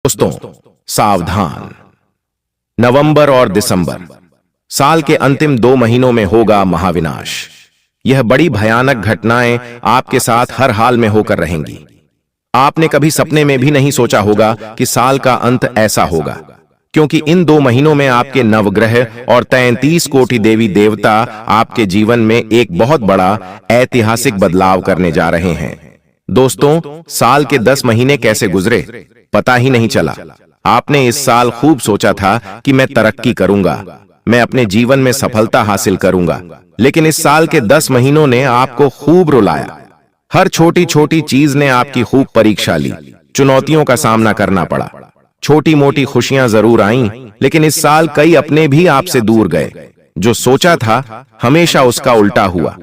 दोस्तों सावधान। नवंबर और दिसंबर साल के अंतिम 2 महीनों में होगा महाविनाश। यह बड़ी भयानक घटनाएं आपके साथ हर हाल में होकर रहेंगी। आपने कभी सपने में भी नहीं सोचा होगा कि साल का अंत ऐसा होगा, क्योंकि इन 2 महीनों में आपके नवग्रह और 33 कोटि देवी देवता आपके जीवन में एक बहुत बड़ा ऐतिहासिक बदलाव करने जा रहे हैं। दोस्तों, साल के 10 महीने कैसे गुजरे पता ही नहीं चला। आपने इस साल खूब सोचा था कि मैं तरक्की करूंगा, मैं अपने जीवन में सफलता हासिल करूंगा, लेकिन इस साल के 10 महीनों ने आपको खूब रुलाया। हर छोटी छोटी चीज ने आपकी खूब परीक्षा ली, चुनौतियों का सामना करना पड़ा। छोटी मोटी खुशियां जरूर आईं, लेकिन इस साल कई अपने भी आपसे दूर गए। जो सोचा था हमेशा उसका उल्टा हुआ।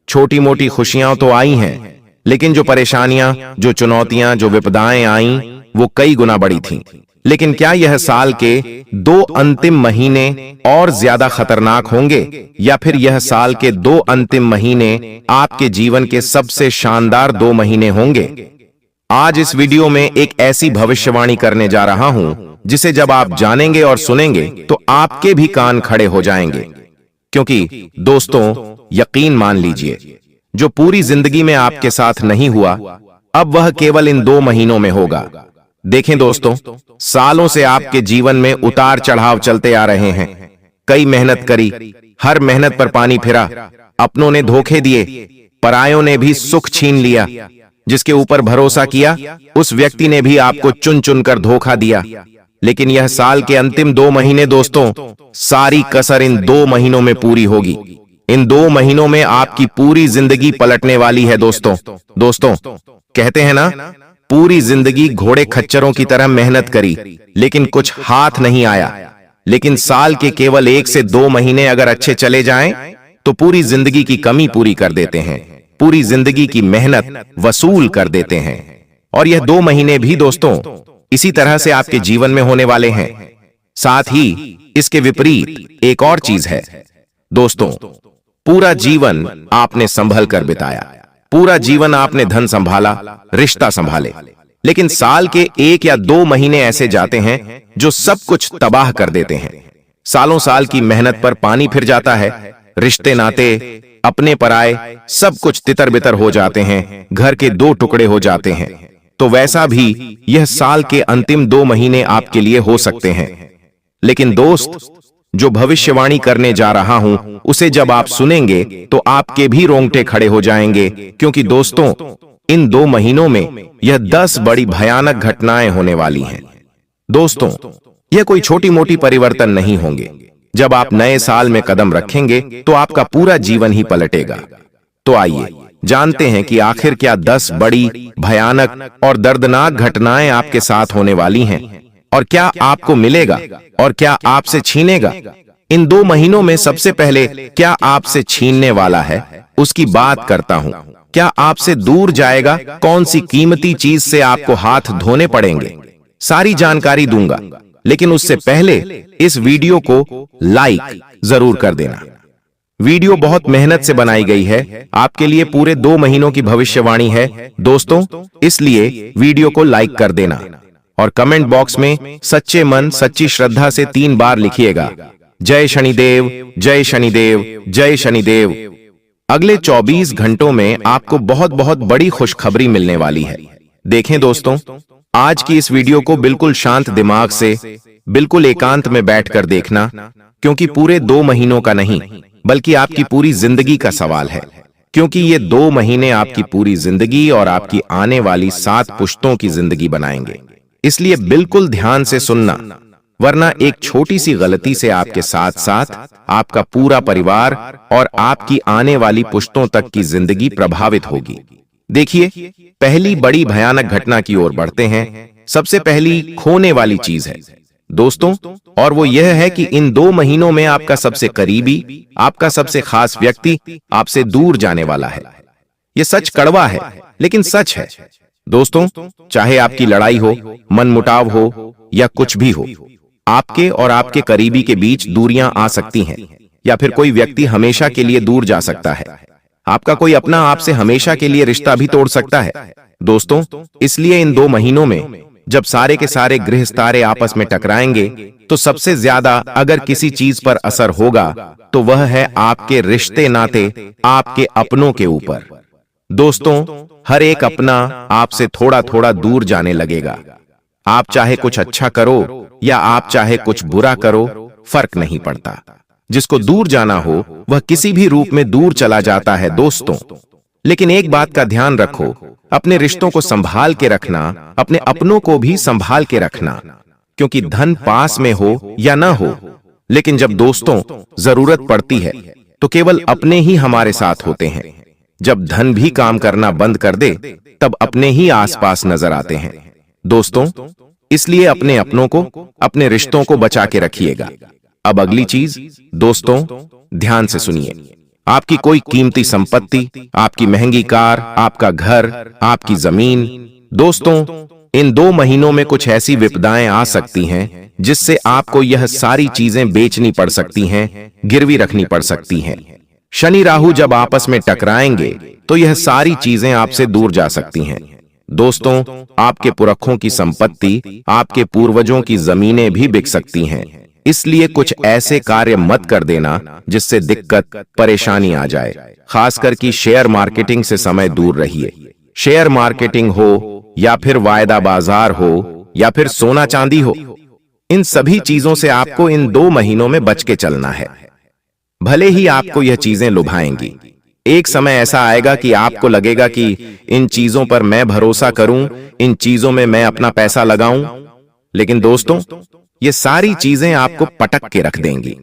छोटी मोटी खुशियां तो आई हैं, लेकिन जो परेशानियां, जो चुनौतियां, जो विपदाएं आईं, वो कई गुना बड़ी थीं। लेकिन क्या यह साल के 2 अंतिम महीने और ज्यादा खतरनाक होंगे, या फिर यह साल के 2 अंतिम महीने आपके जीवन के सबसे शानदार 2 महीने होंगे? आज इस वीडियो में एक ऐसी भविष्यवाणी करने जा रहा हूं जिसे जब आप जानेंगे और सुनेंगे तो आपके भी कान खड़े हो जाएंगे। क्योंकि दोस्तों, यकीन मान लीजिए, जो पूरी जिंदगी में आपके साथ नहीं हुआ, अब वह केवल इन 2 महीनों में होगा। देखें दोस्तों, सालों से आपके जीवन में उतार चढ़ाव चलते आ रहे हैं। कई मेहनत करी, हर मेहनत पर पानी फिरा, अपनों ने धोखे दिए, परायों ने भी सुख छीन लिया। जिसके ऊपर भरोसा किया उस व्यक्ति ने भी आपको चुन चुन कर धोखा दिया। लेकिन यह साल के अंतिम 2 महीने दोस्तों, सारी कसर इन 2 महीनों में पूरी होगी। इन 2 महीनों में आपकी पूरी जिंदगी पलटने वाली है दोस्तों, कहते हैं ना, पूरी जिंदगी घोड़े खच्चरों की तरह मेहनत करी, लेकिन कुछ हाथ नहीं आया। लेकिन साल के केवल 1 से 2 महीने अगर अच्छे चले जाएं, तो पूरी जिंदगी की कमी पूरी कर देते हैं, पूरी जिंदगी की मेहनत वसूल कर देते हैं। और यह 2 महीने भी दोस्तों इसी तरह से आपके जीवन में होने वाले हैं। साथ ही इसके विपरीत एक और चीज है दोस्तों। पूरा जीवन आपने संभल कर बिताया, पूरा जीवन आपने धन संभाला, रिश्ता संभाले, लेकिन साल के 1 या 2 महीने ऐसे जाते हैं जो सब कुछ तबाह कर देते हैं। सालों साल की मेहनत पर पानी फिर जाता है, रिश्ते नाते, अपने पराए, सब कुछ तितर बितर हो जाते हैं, घर के 2 टुकड़े हो जाते हैं। तो वैसा भी यह साल के अंतिम 2 महीने आपके लिए हो सकते हैं। लेकिन दोस्त, जो भविष्यवाणी करने जा रहा हूं उसे जब आप सुनेंगे तो आपके भी रोंगटे खड़े हो जाएंगे, क्योंकि दोस्तों इन 2 महीनों में यह 10 बड़ी भयानक घटनाएं होने वाली हैं। दोस्तों, यह कोई छोटी मोटी परिवर्तन नहीं होंगे। जब आप नए साल में कदम रखेंगे तो आपका पूरा जीवन ही पलटेगा। तो आइए जानते हैं कि आखिर क्या 10 बड़ी भयानक और दर्दनाक घटनाएं आपके साथ होने वाली हैं, और क्या आपको मिलेगा और क्या आपसे छीनेगा। इन 2 महीनों में सबसे पहले क्या आपसे छीनने वाला है उसकी बात करता हूं। क्या आपसे दूर जाएगा, कौन सी कीमती चीज से आपको हाथ धोने पड़ेंगे, सारी जानकारी दूंगा। लेकिन उससे पहले इस वीडियो को लाइक जरूर कर देना। वीडियो बहुत मेहनत से बनाई गई है, आपके लिए पूरे 2 महीनों की भविष्यवाणी है दोस्तों, इसलिए वीडियो को लाइक कर देना और कमेंट बॉक्स में सच्चे मन सच्ची श्रद्धा से 3 बार लिखिएगा, जय शनिदेव, जय शनिदेव, जय शनिदेव। अगले 24 घंटों में आपको बहुत बहुत बड़ी खुशखबरी मिलने वाली है। देखें दोस्तों, आज की इस वीडियो को बिल्कुल शांत दिमाग से, बिल्कुल एकांत में बैठकर देखना, क्योंकि पूरे 2 महीनों का नहीं बल्कि आपकी पूरी जिंदगी का सवाल है। क्योंकि ये 2 महीने आपकी पूरी जिंदगी और आपकी आने वाली 7 पुश्तों की जिंदगी बनाएंगे। इसलिए बिल्कुल ध्यान से सुनना, वरना एक छोटी सी गलती से आपके साथ साथ आपका पूरा परिवार और आपकी आने वाली पुश्तों तक की जिंदगी प्रभावित होगी। देखिए, पहली बड़ी भयानक घटना की ओर बढ़ते हैं। सबसे पहली खोने वाली चीज है दोस्तों, और वो यह है कि इन 2 महीनों में आपका सबसे करीबी, आपका सबसे खास व्यक्ति आपसे दूर जाने वाला है। यह सच कड़वा है, लेकिन सच है दोस्तों। चाहे आपकी लड़ाई हो, मनमुटाव हो या कुछ भी हो, आपके और आपके करीबी के बीच दूरियां आ सकती हैं, या फिर कोई व्यक्ति हमेशा के लिए दूर जा सकता है। आपका कोई अपना आपसे हमेशा के लिए रिश्ता भी तोड़ सकता है दोस्तों। इसलिए इन 2 महीनों में जब सारे के सारे गृह तारे आपस में टकराएंगे तो सबसे ज्यादा अगर किसी चीज पर असर होगा तो वह है आपके रिश्ते नाते, आपके अपनों के ऊपर। दोस्तों, हर एक अपना आपसे थोड़ा थोड़ा दूर जाने लगेगा। आप चाहे कुछ अच्छा करो या आप चाहे कुछ बुरा करो, फर्क नहीं पड़ता। जिसको दूर जाना हो वह किसी भी रूप में दूर चला जाता है दोस्तों। लेकिन एक बात का ध्यान रखो, अपने रिश्तों को संभाल के रखना, अपने अपनों को भी संभाल के रखना, क्योंकि धन पास में हो या ना हो, लेकिन जब दोस्तों जरूरत पड़ती है तो केवल अपने ही हमारे साथ होते हैं। जब धन भी काम करना बंद कर दे तब अपने ही आसपास नजर आते हैं। दोस्तों, इसलिए अपने अपनों को, अपने रिश्तों को बचा के रखिएगा। अब अगली चीज दोस्तों, ध्यान से सुनिए। आपकी कोई कीमती संपत्ति, आपकी महंगी कार, आपका घर, आपकी जमीन। दोस्तों, इन 2 महीनों में कुछ ऐसी विपदाएं आ सकती हैं जिससे आपको यह सारी चीजें बेचनी पड़ सकती हैं, गिरवी रखनी पड़ सकती हैं। शनि राहु जब आपस में टकराएंगे तो यह सारी चीजें आपसे दूर जा सकती हैं। दोस्तों, आपके पुरखों की संपत्ति, आपके पूर्वजों की जमीनें भी बिक सकती हैं। इसलिए कुछ ऐसे कार्य मत कर देना जिससे दिक्कत, परेशानी आ जाए। खासकर कि शेयर मार्केटिंग से समय दूर रहिए। शेयर मार्केटिंग हो या फिर वायदा बाजार हो या फिर सोना चांदी हो, इन सभी चीजों से आपको इन 2 महीनों में बच के चलना है। भले ही आपको यह चीजें लुभाएंगी, एक समय ऐसा आएगा कि आपको लगेगा कि इन चीजों पर मैं भरोसा करूं, इन चीजों में मैं अपना पैसा लगाऊं। लेकिन दोस्तों, ये सारी चीजें आपको पटक के रख देंगी।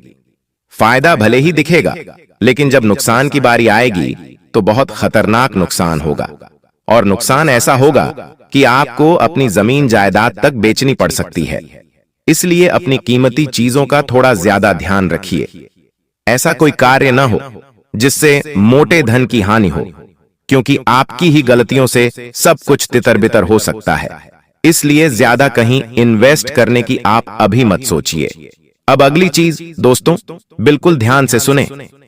फायदा भले ही दिखेगा, लेकिन जब नुकसान की बारी आएगी तो बहुत खतरनाक नुकसान होगा। और नुकसान ऐसा होगा कि आपको अपनी जमीन जायदाद तक बेचनी पड़ सकती है। इसलिए अपनी कीमती चीजों का थोड़ा ज्यादा ध्यान रखिए। ऐसा कोई कार्य न हो जिससे मोटे धन की हानि हो, क्योंकि आपकी ही गलतियों से सब कुछ तितर बितर हो सकता है। इसलिए ज्यादा कहीं इन्वेस्ट करने की आप अभी मत सोचिए। अब अगली चीज दोस्तों, बिल्कुल ध्यान से सुने।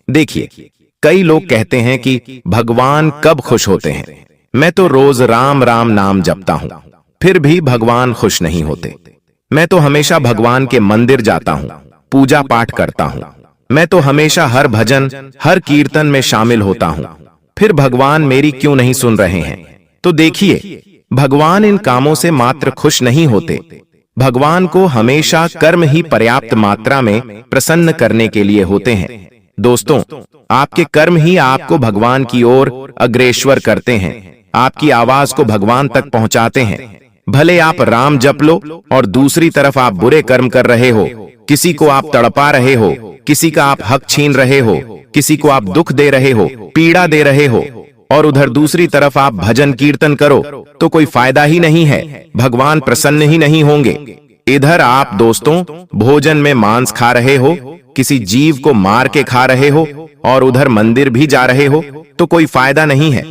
देखिए, कई लोग कहते हैं कि भगवान कब खुश होते हैं। मैं तो रोज राम राम नाम जपता हूं, फिर भी भगवान खुश नहीं होते। मैं तो हमेशा भगवान के मंदिर जाता हूं, पूजा पाठ करता हूं। मैं तो हमेशा हर भजन, हर कीर्तन में शामिल होता हूं, फिर भगवान मेरी क्यों नहीं सुन रहे हैं। तो देखिए, भगवान इन कामों से मात्र खुश नहीं होते। भगवान को हमेशा कर्म ही पर्याप्त मात्रा में प्रसन्न करने के लिए होते हैं। दोस्तों, आपके कर्म ही आपको भगवान की ओर अग्रसर करते हैं, आपकी आवाज को भगवान तक पहुंचाते हैं। भले आप राम जप लो और दूसरी तरफ आप बुरे कर्म कर रहे हो, किसी को आप तड़पा रहे हो, किसी का आप हक छीन रहे हो, किसी को आप दुख दे रहे हो, पीड़ा दे रहे हो, और उधर दूसरी तरफ आप भजन कीर्तन करो, तो कोई फायदा ही नहीं है, भगवान प्रसन्न ही नहीं होंगे। इधर आप दोस्तों भोजन में मांस खा रहे हो, किसी जीव को मार के खा रहे हो, और उधर मंदिर भी जा रहे हो, तो कोई फायदा नहीं है।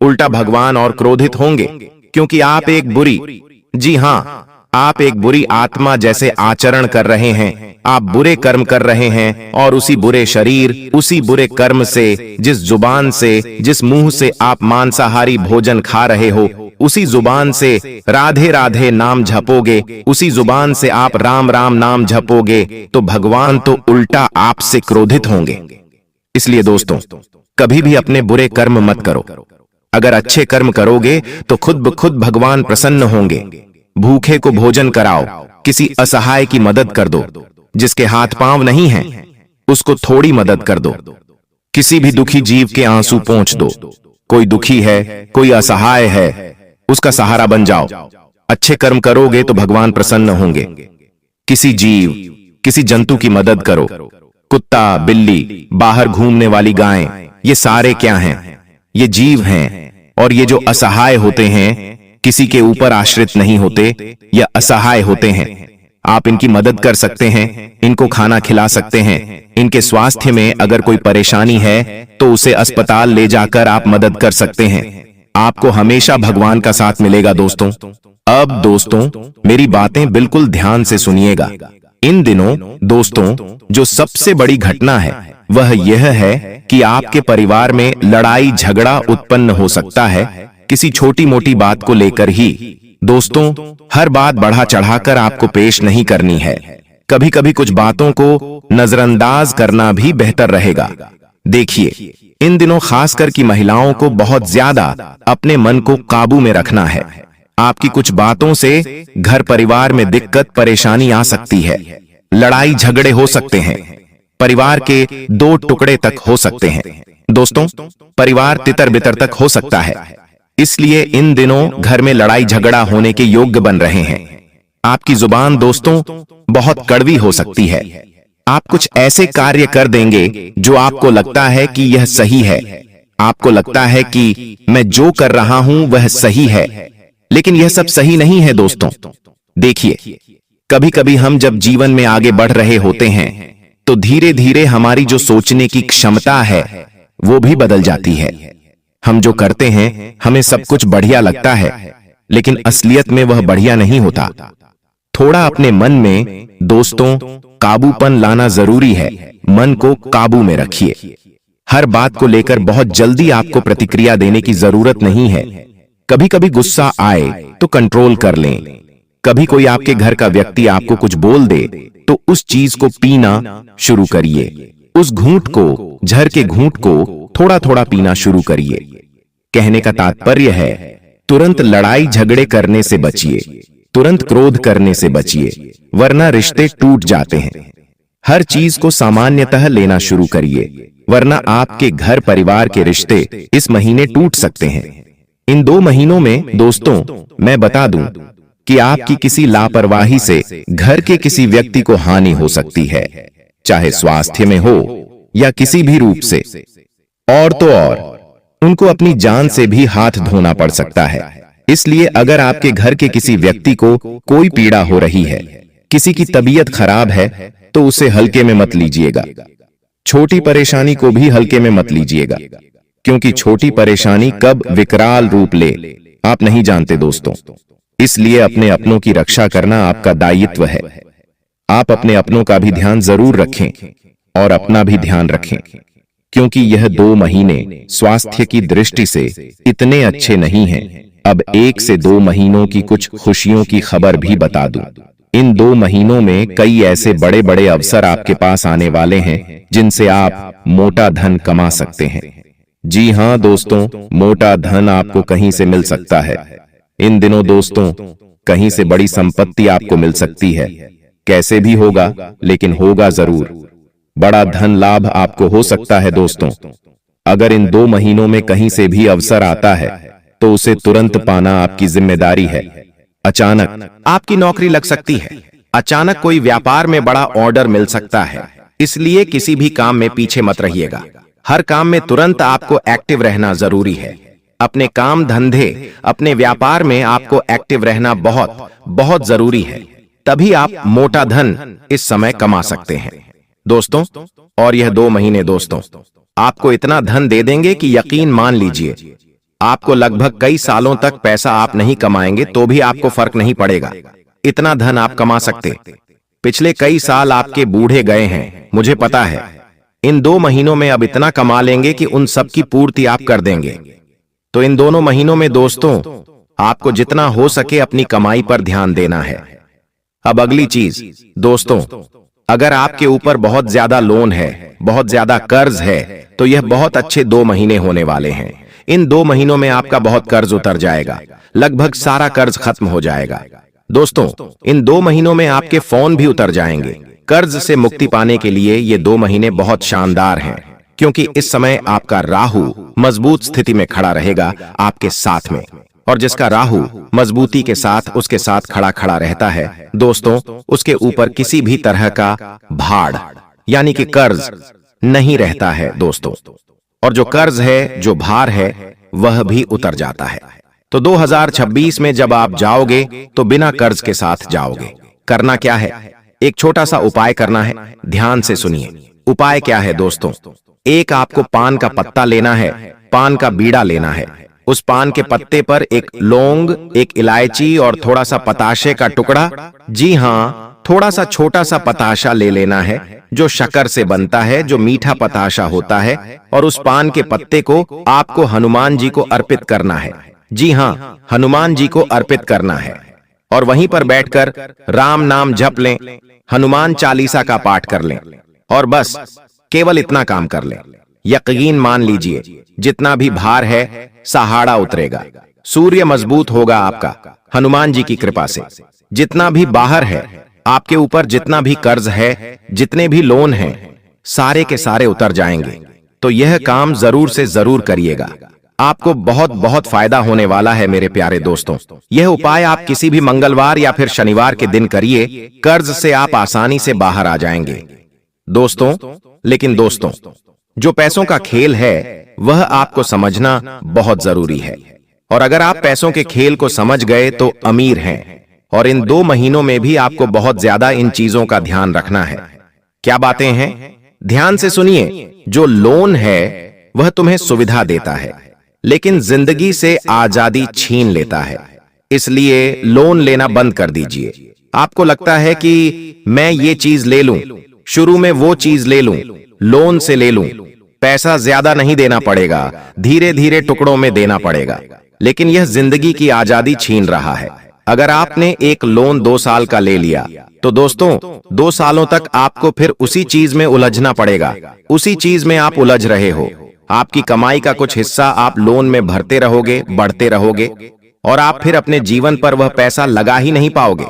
उल्टा भगवान और क्रोधित होंगे, क्योंकि आप एक बुरी, जी हाँ, आप एक बुरी आत्मा जैसे आचरण कर रहे हैं। आप बुरे कर्म कर रहे हैं और उसी बुरे शरीर, उसी बुरे कर्म से, जिस जुबान से, जिस मुंह से आप मांसाहारी भोजन खा रहे हो, उसी जुबान से राधे राधे नाम जपोगे, उसी जुबान से आप राम राम नाम जपोगे, तो भगवान तो उल्टा आपसे क्रोधित होंगे। इसलिए दोस्तों, कभी भी अपने बुरे कर्म मत करो। अगर अच्छे कर्म करोगे तो खुद ब खुद भगवान प्रसन्न होंगे। भूखे को भोजन कराओ, किसी असहाय की मदद कर दो, जिसके हाथ पांव नहीं हैं, उसको थोड़ी मदद कर दो। किसी भी दुखी जीव के आंसू पोंछ दो। कोई दुखी है, कोई असहाय है, उसका सहारा बन जाओ। अच्छे कर्म करोगे तो भगवान प्रसन्न होंगे। किसी जीव, किसी जंतु की मदद करो। कुत्ता, बिल्ली, बाहर घूमने वाली गायें, ये सारे क्या हैं? ये जीव हैं, और ये जो असहाय होते हैं, किसी के ऊपर आश्रित नहीं होते, या असहाय होते हैं, आप इनकी मदद कर सकते हैं, इनको खाना खिला सकते हैं। इनके स्वास्थ्य में अगर कोई परेशानी है तो उसे अस्पताल ले जाकर आप मदद कर सकते हैं। आपको हमेशा भगवान का साथ मिलेगा दोस्तों। अब दोस्तों, मेरी बातें बिल्कुल ध्यान से सुनिएगा। इन दिनों दोस्तों जो सबसे बड़ी घटना है वह यह है कि आपके परिवार में लड़ाई झगड़ा उत्पन्न हो सकता है, किसी छोटी मोटी बात को लेकर ही। दोस्तों, हर बात बढ़ा चढ़ाकर आपको पेश नहीं करनी है। कभी कभी कुछ बातों को नजरअंदाज करना भी बेहतर रहेगा। देखिए, इन दिनों खासकर की महिलाओं को बहुत ज्यादा अपने मन को काबू में रखना है। आपकी कुछ बातों से घर परिवार में दिक्कत परेशानी आ सकती है। लड़ाई झगड़े हो सकते हैं। परिवार के दो टुकड़े तक हो सकते हैं। दोस्तों, परिवार तितर बितर तक हो सकता है। इसलिए इन दिनों घर में लड़ाई झगड़ा होने के योग्य बन रहे हैं। आपकी जुबान दोस्तों बहुत कड़वी हो सकती है। आप कुछ ऐसे कार्य कर देंगे जो आपको लगता है कि यह सही है। आपको लगता है कि मैं जो कर रहा हूं वह सही है, लेकिन यह सब सही नहीं है दोस्तों। देखिए, कभी कभी हम जब जीवन में आगे बढ़ रहे होते हैं तो धीरे धीरे हमारी जो सोचने की क्षमता है वो भी बदल जाती है। हम जो करते हैं हमें सब कुछ बढ़िया लगता है, लेकिन असलियत में वह बढ़िया नहीं होता। थोड़ा अपने मन में दोस्तों काबूपन लाना जरूरी है। मन को काबू में रखिए। हर बात को लेकर बहुत जल्दी आपको प्रतिक्रिया देने की जरूरत नहीं है। कभी कभी गुस्सा आए तो कंट्रोल कर लें। कभी कोई आपके घर का व्यक्ति आपको कुछ बोल दे तो उस चीज को पीना शुरू करिए। उस घूंट को, झर के घूंट को थोड़ा थोड़ा पीना शुरू करिए। कहने का तात्पर्य है, तुरंत लड़ाई झगड़े करने से बचिए, तुरंत क्रोध करने से बचिए, वरना रिश्ते टूट जाते हैं। हर चीज को सामान्यतः लेना शुरू करिए, वरना आपके घर परिवार के रिश्ते इस महीने टूट सकते हैं। इन 2 महीनों में दोस्तों मैं बता दूं कि आपकी किसी लापरवाही से घर के किसी व्यक्ति को हानि हो सकती है, चाहे स्वास्थ्य में हो या किसी भी रूप से। और तो और उनको अपनी जान से भी हाथ धोना पड़ सकता है। इसलिए अगर आपके घर के किसी व्यक्ति को कोई पीड़ा हो रही है, किसी की तबीयत खराब है, तो उसे हल्के में मत लीजिएगा। छोटी परेशानी को भी हल्के में मत लीजिएगा, क्योंकि छोटी परेशानी कब विकराल रूप ले आप नहीं जानते दोस्तों। इसलिए अपने अपनों की रक्षा करना आपका दायित्व है। आप अपने अपनों का भी ध्यान जरूर रखें और अपना भी ध्यान रखें, क्योंकि यह 2 महीने स्वास्थ्य की दृष्टि से इतने अच्छे नहीं हैं। अब 1 से 2 महीनों की कुछ खुशियों की खबर भी बता दूं। इन 2 महीनों में कई ऐसे बड़े बड़े अवसर आपके पास आने वाले हैं जिनसे आप मोटा धन कमा सकते हैं। जी हां दोस्तों, मोटा धन आपको कहीं से मिल सकता है। इन दिनों दोस्तों कहीं से बड़ी संपत्ति आपको मिल सकती है। कैसे भी होगा, लेकिन होगा जरूर। बड़ा धन लाभ आपको हो सकता है दोस्तों। अगर इन 2 महीनों में कहीं से भी अवसर आता है तो उसे तुरंत पाना आपकी जिम्मेदारी है। अचानक आपकी नौकरी लग सकती है। अचानक कोई व्यापार में बड़ा ऑर्डर मिल सकता है। इसलिए किसी भी काम में पीछे मत रहिएगा। हर काम में तुरंत आपको एक्टिव रहना जरूरी है। अपने काम धंधे, अपने व्यापार में आपको एक्टिव रहना बहुत बहुत जरूरी है। तभी आप मोटा धन इस समय कमा सकते हैं दोस्तों। और यह 2 महीने दोस्तों आपको इतना धन दे देंगे कि यकीन मान लीजिए, आपको लगभग कई सालों तक पैसा आप नहीं कमाएंगे तो भी आपको फर्क नहीं पड़ेगा। इतना धन आप कमा सकते। पिछले कई साल आपके बूढ़े गए हैं, मुझे पता है। इन 2 महीनों में अब इतना कमा लेंगे कि उन सब की पूर्ति आप कर देंगे। तो इन दोनों महीनों में दोस्तों आपको जितना हो सके अपनी कमाई पर ध्यान देना है। अब अगली चीज दोस्तों, अगर आपके ऊपर बहुत ज्यादा लोन है, बहुत ज्यादा कर्ज है, तो यह बहुत अच्छे 2 महीने होने वाले हैं। इन 2 महीनों में आपका बहुत कर्ज उतर जाएगा। लगभग सारा कर्ज खत्म हो जाएगा दोस्तों। इन 2 महीनों में आपके फोन भी उतर जाएंगे। कर्ज से मुक्ति पाने के लिए ये 2 महीने बहुत शानदार हैं, क्योंकि इस समय आपका राहु मजबूत स्थिति में खड़ा रहेगा आपके साथ में। और जिसका राहु मजबूती के साथ उसके साथ खड़ा रहता है दोस्तों, उसके ऊपर किसी भी तरह का भाड़ यानी कि कर्ज नहीं रहता है दोस्तों। और जो कर्ज है, जो भार है, वह भी उतर जाता है। तो 2026 में जब आप जाओगे तो बिना कर्ज के साथ जाओगे। करना क्या है? एक छोटा सा उपाय करना है। ध्यान से सुनिए। उपाय क्या है दोस्तों? एक आपको पान का पत्ता लेना है, पान का बीड़ा लेना है। उस पान के पत्ते पर एक लौंग, एक इलायची और थोड़ा सा पताशे का टुकड़ा, जी हाँ, थोड़ा सा छोटा सा पताशा ले लेना है जो शक्कर से बनता है, जो मीठा पताशा होता है। और उस पान के पत्ते को आपको हनुमान जी को अर्पित करना है। जी हाँ, हनुमान जी को अर्पित करना है और वहीं पर बैठकर राम नाम जप लें, हनुमान चालीसा का पाठ कर लें और बस केवल इतना काम कर लें। यकीन मान लीजिए, जितना भी भार है सहारा उतरेगा, सूर्य मजबूत होगा आपका हनुमान जी की कृपा से। जितना भी बाहर है आपके ऊपर, जितना भी कर्ज है, जितने भी लोन हैं, सारे के सारे उतर जाएंगे। तो यह काम जरूर से जरूर करिएगा, आपको बहुत बहुत फायदा होने वाला है मेरे प्यारे दोस्तों। यह उपाय आप किसी भी मंगलवार या फिर शनिवार के दिन करिए, कर्ज से आप आसानी से बाहर आ जाएंगे दोस्तों। लेकिन दोस्तों, जो पैसों का खेल है वह आपको समझना बहुत जरूरी है, और अगर आप पैसों के खेल को समझ गए तो अमीर हैं। और इन 2 महीनों में भी आपको बहुत ज्यादा इन चीजों का ध्यान रखना है। क्या बातें हैं? ध्यान से सुनिए। जो लोन है वह तुम्हें सुविधा देता है, लेकिन जिंदगी से आजादी छीन लेता है। इसलिए लोन लेना बंद कर दीजिए। आपको लगता है कि मैं ये चीज ले लूं, शुरू में वो चीज ले लूं, लोन से ले लूं, पैसा ज्यादा नहीं देना पड़ेगा, धीरे धीरे टुकड़ों में देना पड़ेगा, लेकिन यह जिंदगी की आजादी छीन रहा है। अगर आपने एक लोन 2 साल का ले लिया तो दोस्तों 2 सालों तक आपको फिर उसी चीज में उलझना पड़ेगा। उसी चीज में आप उलझ रहे हो, आपकी कमाई का कुछ हिस्सा आप लोन में भरते रहोगे, बढ़ते रहोगे, और आप फिर अपने जीवन पर वह पैसा लगा ही नहीं पाओगे।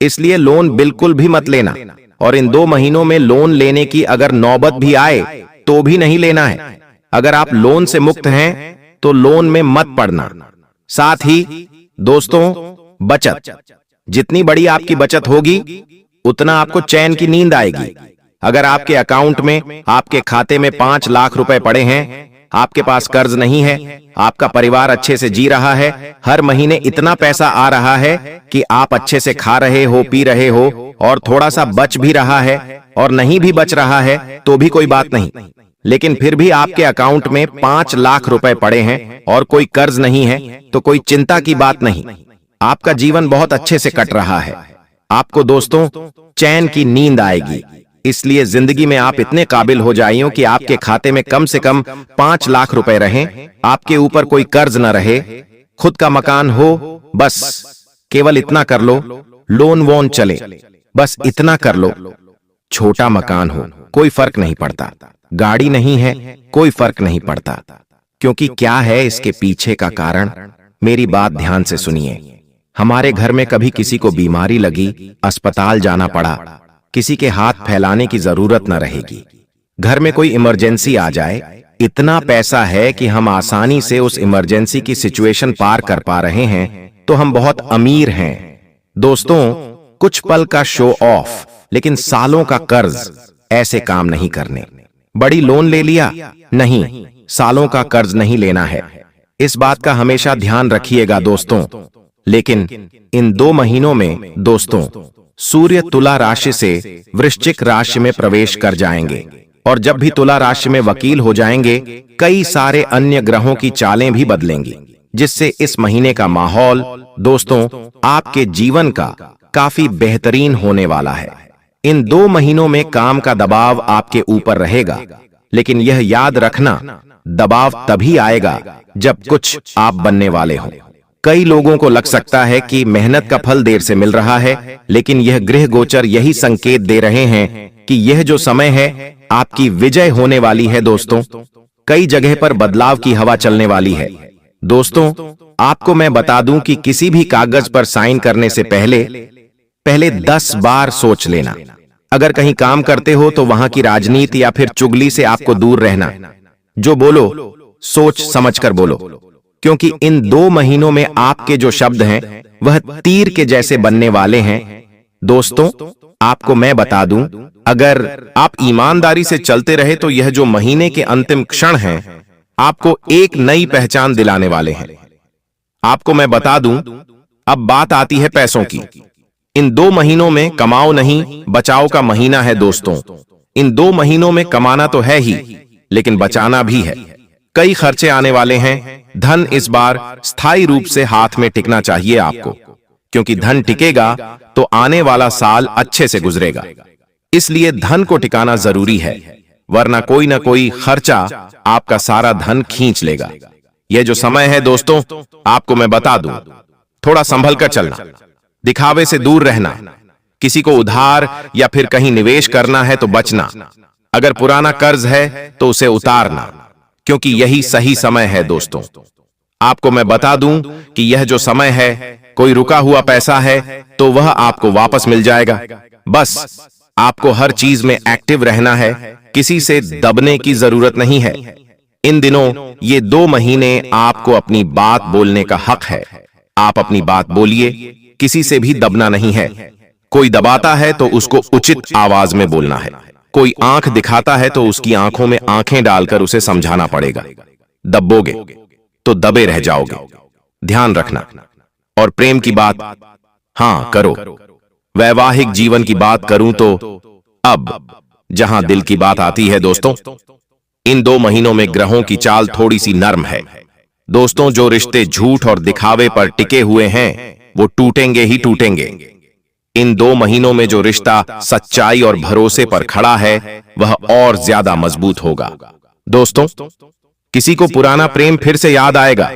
इसलिए लोन बिल्कुल भी मत लेना, और इन 2 महीनों में लोन लेने की अगर नौबत भी आए तो भी नहीं लेना है। अगर आप लोन से मुक्त हैं तो लोन में मत पड़ना। साथ ही दोस्तों, बचत, जितनी बड़ी आपकी बचत होगी उतना आपको चैन की नींद आएगी। अगर आपके अकाउंट में, आपके खाते में 5 लाख रुपए पड़े हैं, आपके पास कर्ज नहीं है, आपका परिवार अच्छे से जी रहा है, हर महीने इतना पैसा आ रहा है कि आप अच्छे से खा रहे हो, पी रहे हो, और थोड़ा सा बच भी रहा है, और नहीं भी बच रहा है तो भी कोई बात नहीं, लेकिन फिर भी आपके अकाउंट में 5 लाख रुपए पड़े हैं और कोई कर्ज नहीं है, तो कोई चिंता की बात नहीं। आपका जीवन बहुत अच्छे से कट रहा है। आपको दोस्तों चैन की नींद आएगी। इसलिए जिंदगी में आप इतने काबिल हो जाइए कि आपके खाते में कम से कम 5 लाख रुपए रहें, आपके ऊपर कोई कर्ज न रहे, खुद का मकान हो, बस केवल इतना कर लो। लोन वोन चले, बस इतना कर लो। छोटा मकान हो, कोई फर्क नहीं पड़ता, गाड़ी नहीं है, कोई फर्क नहीं पड़ता, क्योंकि क्या है इसके पीछे का कारण, मेरी बात ध्यान से सुनिए। हमारे घर में कभी किसी को बीमारी लगी, अस्पताल जाना पड़ा, किसी के हाथ फैलाने की जरूरत न रहेगी। घर में कोई इमरजेंसी आ जाए, इतना पैसा है कि हम आसानी से उस इमरजेंसी की सिचुएशन पार कर पा रहे हैं, तो हम बहुत अमीर हैं दोस्तों। कुछ पल का शो ऑफ, लेकिन सालों का कर्ज, ऐसे काम नहीं करने। बड़ी लोन ले लिया, नहीं, सालों का कर्ज नहीं लेना है। इस बात का हमेशा ध्यान रखिएगा दोस्तों। लेकिन इन 2 महीनों में दोस्तों, सूर्य तुला राशि से वृश्चिक राशि में प्रवेश कर जाएंगे, और जब भी तुला राशि में वकील हो जाएंगे, कई सारे अन्य ग्रहों की चालें भी बदलेंगी, जिससे इस महीने का माहौल दोस्तों आपके जीवन का काफी बेहतरीन होने वाला है। इन 2 महीनों में काम का दबाव आपके ऊपर रहेगा, लेकिन यह याद रखना, दबाव तभी आएगा जब कुछ आप बनने वाले हों। कई लोगों को लग सकता है कि मेहनत का फल देर से मिल रहा है, लेकिन यह गृह गोचर यही संकेत दे रहे हैं कि यह जो समय है आपकी विजय होने वाली है दोस्तों। कई जगह पर बदलाव की हवा चलने वाली है दोस्तों। आपको मैं बता दूं कि किसी भी कागज पर साइन करने से पहले 10 बार सोच लेना। अगर कहीं काम करते हो तो वहां की राजनीति या फिर चुगली से आपको दूर रहना। जो बोलो सोच समझकर बोलो, क्योंकि इन 2 महीनों में आपके जो शब्द हैं वह तीर के जैसे बनने वाले हैं दोस्तों। आपको मैं बता दूं, अगर आप ईमानदारी से चलते रहे तो यह जो महीने के अंतिम क्षण हैं आपको एक नई पहचान दिलाने वाले हैं। आपको मैं बता दूं, अब बात आती है पैसों की। इन 2 महीनों में कमाओ नहीं, बचाओ का महीना है दोस्तों। इन 2 महीनों में कमाना तो है ही, लेकिन बचाना भी है। कई खर्चे आने वाले हैं। धन इस बार स्थायी रूप से हाथ में टिकना चाहिए आपको, क्योंकि धन टिकेगा तो आने वाला साल अच्छे से गुजरेगा। इसलिए धन को टिकाना जरूरी है, वरना कोई ना कोई खर्चा आपका सारा धन खींच लेगा। यह जो समय है दोस्तों, आपको मैं बता दूं, थोड़ा संभल कर चलना, दिखावे से दूर रहना, किसी को उधार या फिर कहीं निवेश करना है तो बचना, अगर पुराना कर्ज है तो उसे उतारना, क्योंकि यही सही समय है दोस्तों। आपको मैं बता दूं कि यह जो समय है, कोई रुका हुआ पैसा है तो वह आपको वापस मिल जाएगा। बस आपको हर चीज में एक्टिव रहना है, किसी से दबने की जरूरत नहीं है। इन दिनों ये 2 महीने आपको अपनी बात बोलने का हक है। आप अपनी बात बोलिए, किसी से भी दबना नहीं है। कोई दबाता है तो उसको उचित आवाज में बोलना है। कोई आंख दिखाता है तो उसकी आंखों में आंखें डालकर उसे समझाना पड़ेगा। दबोगे तो दबे रह जाओगे, ध्यान रखना। और प्रेम की बात, हां करो। वैवाहिक जीवन की बात करूं तो अब जहां दिल की बात आती है दोस्तों, इन 2 महीनों में ग्रहों की चाल थोड़ी सी नर्म है दोस्तों। जो रिश्ते झूठ और दिखावे पर टिके हुए हैं वो टूटेंगे ही टूटेंगे। इन 2 महीनों में जो रिश्ता सच्चाई और भरोसे पर खड़ा है वह और ज्यादा मजबूत होगा दोस्तों। किसी को पुराना प्रेम फिर से याद आएगा।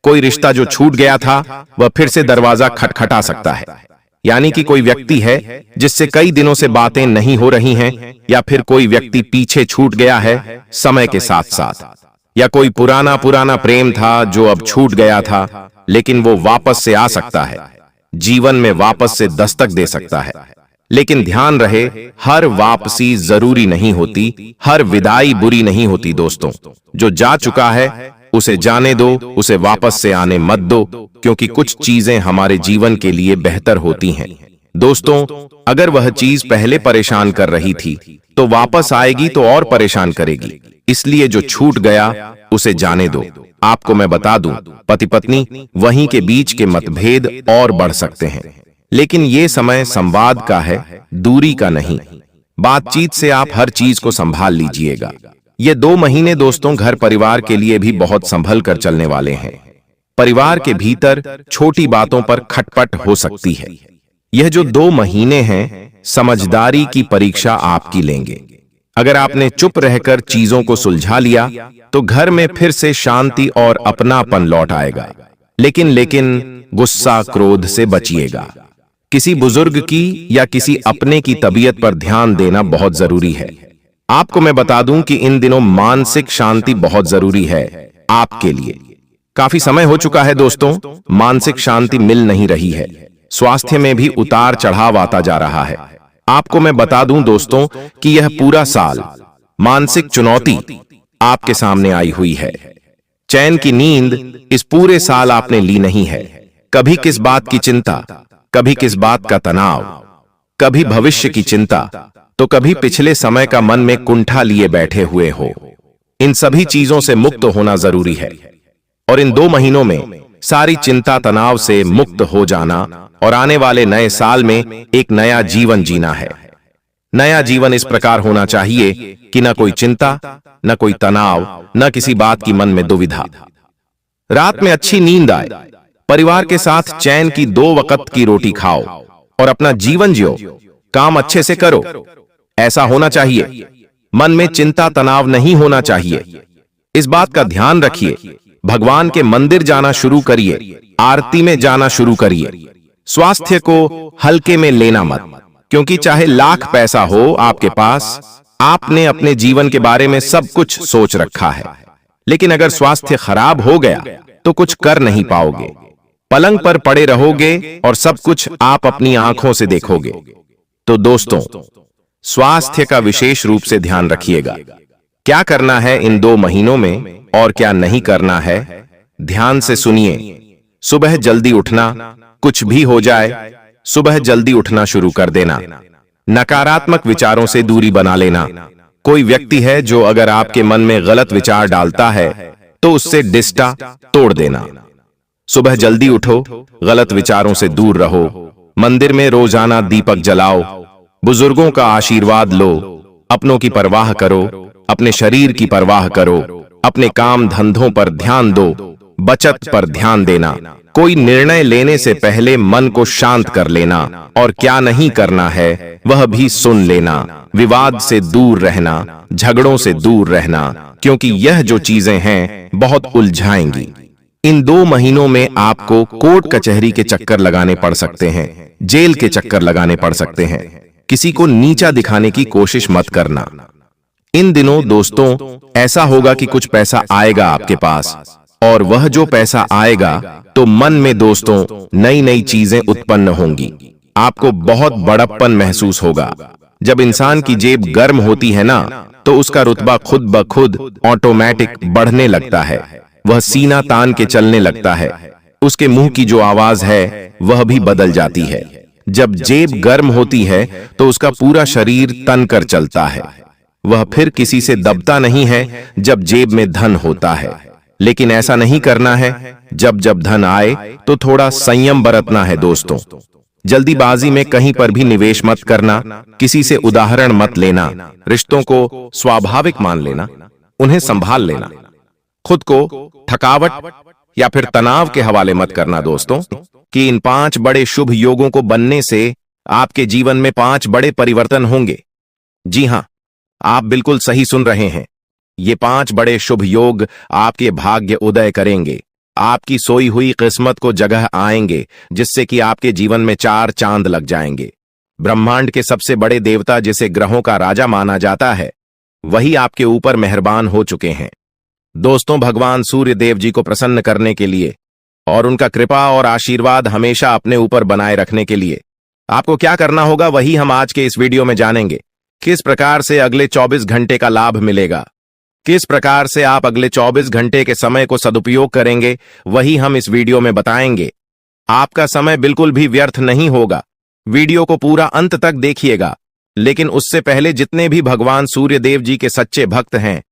कोई रिश्ता जो छूट गया था वह फिर से दरवाजा खटखटा सकता है। यानी कि कोई व्यक्ति है जिससे कई दिनों से बातें नहीं हो रही हैं, या फिर कोई व्यक्ति पीछे छूट गया है समय के साथ साथ, या कोई पुराना प्रेम था जो अब छूट गया था, लेकिन वो वापस से आ सकता है, जीवन में वापस से दस्तक दे सकता है। लेकिन ध्यान रहे, हर वापसी जरूरी नहीं होती, हर विदाई बुरी नहीं होती दोस्तों। जो जा चुका है उसे जाने दो, उसे वापस से आने मत दो, क्योंकि कुछ चीजें हमारे जीवन के लिए बेहतर होती हैं दोस्तों। अगर वह चीज पहले परेशान कर रही थी तो वापस आएगी तो और परेशान करेगी। इसलिए जो छूट गया उसे जाने दो। आपको मैं बता दूं, पति पत्नी वहीं के बीच के मतभेद और बढ़ सकते हैं, लेकिन ये समय संवाद का है, दूरी का नहीं। बातचीत से आप हर चीज को संभाल लीजिएगा। ये 2 महीने दोस्तों घर परिवार के लिए भी बहुत संभल कर चलने वाले हैं। परिवार के भीतर छोटी बातों पर खटपट हो सकती है। यह जो 2 महीने हैं समझदारी की परीक्षा आपकी लेंगे। अगर आपने चुप रहकर चीजों को सुलझा लिया तो घर में फिर से शांति और अपनापन लौट आएगा। लेकिन गुस्सा क्रोध से बचिएगा। किसी बुजुर्ग की या किसी अपने की तबीयत पर ध्यान देना बहुत जरूरी है। आपको मैं बता दूं कि इन दिनों मानसिक शांति बहुत जरूरी है आपके लिए। काफी समय हो चुका है दोस्तों, मानसिक शांति मिल नहीं रही है। स्वास्थ्य में भी उतार चढ़ाव आता जा रहा है। आपको मैं बता दूं दोस्तों कि यह पूरा साल मानसिक चुनौती आपके सामने आई हुई है। चैन की नींद इस पूरे साल आपने ली नहीं है। कभी किस बात की चिंता, कभी किस बात का तनाव, कभी भविष्य की चिंता, तो कभी पिछले समय का मन में कुंठा लिए बैठे हुए हो। इन सभी चीजों से मुक्त होना जरूरी है और इन 2 महीनों में सारी चिंता तनाव से मुक्त हो जाना और आने वाले नए साल में एक नया जीवन जीना है। नया जीवन इस प्रकार होना चाहिए कि न कोई चिंता, न कोई तनाव, न किसी बात की मन में दुविधा। रात में अच्छी नींद आए, परिवार के साथ चैन की 2 वक्त की रोटी खाओ और अपना जीवन जियो। काम अच्छे से करो, ऐसा होना चाहिए। मन में चिंता तनाव नहीं होना चाहिए। इस बात का ध्यान रखिए। भगवान के मंदिर जाना शुरू करिए, आरती में जाना शुरू करिए। स्वास्थ्य को हल्के में लेना मत, क्योंकि चाहे लाख पैसा हो आपके पास, आपने अपने जीवन के बारे में सब कुछ सोच रखा है, लेकिन अगर स्वास्थ्य खराब हो गया तो कुछ कर नहीं पाओगे। पलंग पर पड़े रहोगे और सब कुछ आप अपनी आंखों से देखोगे। तो दोस्तों, स्वास्थ्य का विशेष रूप से ध्यान रखिएगा। क्या करना है इन 2 महीनों में और क्या नहीं करना है, ध्यान से सुनिए। सुबह जल्दी उठना, कुछ भी हो जाए सुबह जल्दी उठना शुरू कर देना। नकारात्मक विचारों से दूरी बना लेना। कोई व्यक्ति है जो अगर आपके मन में गलत विचार डालता है तो उससे डिस्टा तोड़ देना। सुबह जल्दी उठो, गलत विचारों से दूर रहो, मंदिर में रोजाना दीपक जलाओ, बुजुर्गों का आशीर्वाद लो, अपनों की परवाह करो, अपने शरीर की परवाह करो, अपने काम धंधों पर ध्यान दो, बचत पर ध्यान देना, कोई निर्णय लेने से पहले मन को शांत कर लेना और क्या नहीं करना है वह भी सुन लेना। विवाद से दूर रहना, झगड़ों से दूर रहना, क्योंकि यह जो चीजें हैं बहुत उलझाएंगी। इन 2 महीनों में आपको कोर्ट कचहरी के चक्कर लगाने पड़ सकते हैं, जेल के चक्कर लगाने पड़ सकते हैं। किसी को नीचा दिखाने की कोशिश मत करना। इन दिनों दोस्तों ऐसा होगा कि कुछ पैसा आएगा आपके पास, और वह जो पैसा आएगा तो मन में दोस्तों नई नई चीजें उत्पन्न होंगी। आपको बहुत बड़प्पन महसूस होगा। जब इंसान की जेब गर्म होती है ना तो उसका रुतबा खुद ब खुद ऑटोमेटिक बढ़ने लगता है। वह सीना तान के चलने लगता है। उसके मुंह की जो आवाज है वह भी बदल जाती है। जब जेब गर्म होती है तो उसका पूरा शरीर तन कर चलता है। वह फिर किसी से दबता नहीं है जब जेब में धन होता है। लेकिन ऐसा नहीं करना है। जब जब धन आए तो थोड़ा संयम बरतना है दोस्तों। जल्दीबाजी में कहीं पर भी निवेश मत करना, किसी से उदाहरण मत लेना, रिश्तों को स्वाभाविक मान लेना, उन्हें संभाल लेना। खुद को थकावट या फिर तनाव के हवाले मत करना दोस्तों, कि इन 5 बड़े शुभ योगों को बनने से आपके जीवन में 5 बड़े परिवर्तन होंगे। जी हां, आप बिल्कुल सही सुन रहे हैं। ये 5 बड़े शुभ योग आपके भाग्य उदय करेंगे, आपकी सोई हुई किस्मत को जगह आएंगे, जिससे कि आपके जीवन में 4 चांद लग जाएंगे। ब्रह्मांड के सबसे बड़े देवता, जिसे ग्रहों का राजा माना जाता है, वही आपके ऊपर मेहरबान हो चुके हैं। दोस्तों, भगवान सूर्य देव जी को प्रसन्न करने के लिए और उनका कृपा और आशीर्वाद हमेशा अपने ऊपर बनाए रखने के लिए आपको क्या करना होगा, वही हम आज के इस वीडियो में जानेंगे। किस प्रकार से अगले 24 घंटे का लाभ मिलेगा, किस प्रकार से आप अगले 24 घंटे के समय को सदुपयोग करेंगे, वही हम इस वीडियो में बताएंगे। आपका समय बिल्कुल भी व्यर्थ नहीं होगा। वीडियो को पूरा अंत तक देखिएगा। लेकिन उससे पहले जितने भी भगवान सूर्य देव जी के सच्चे भक्त हैं,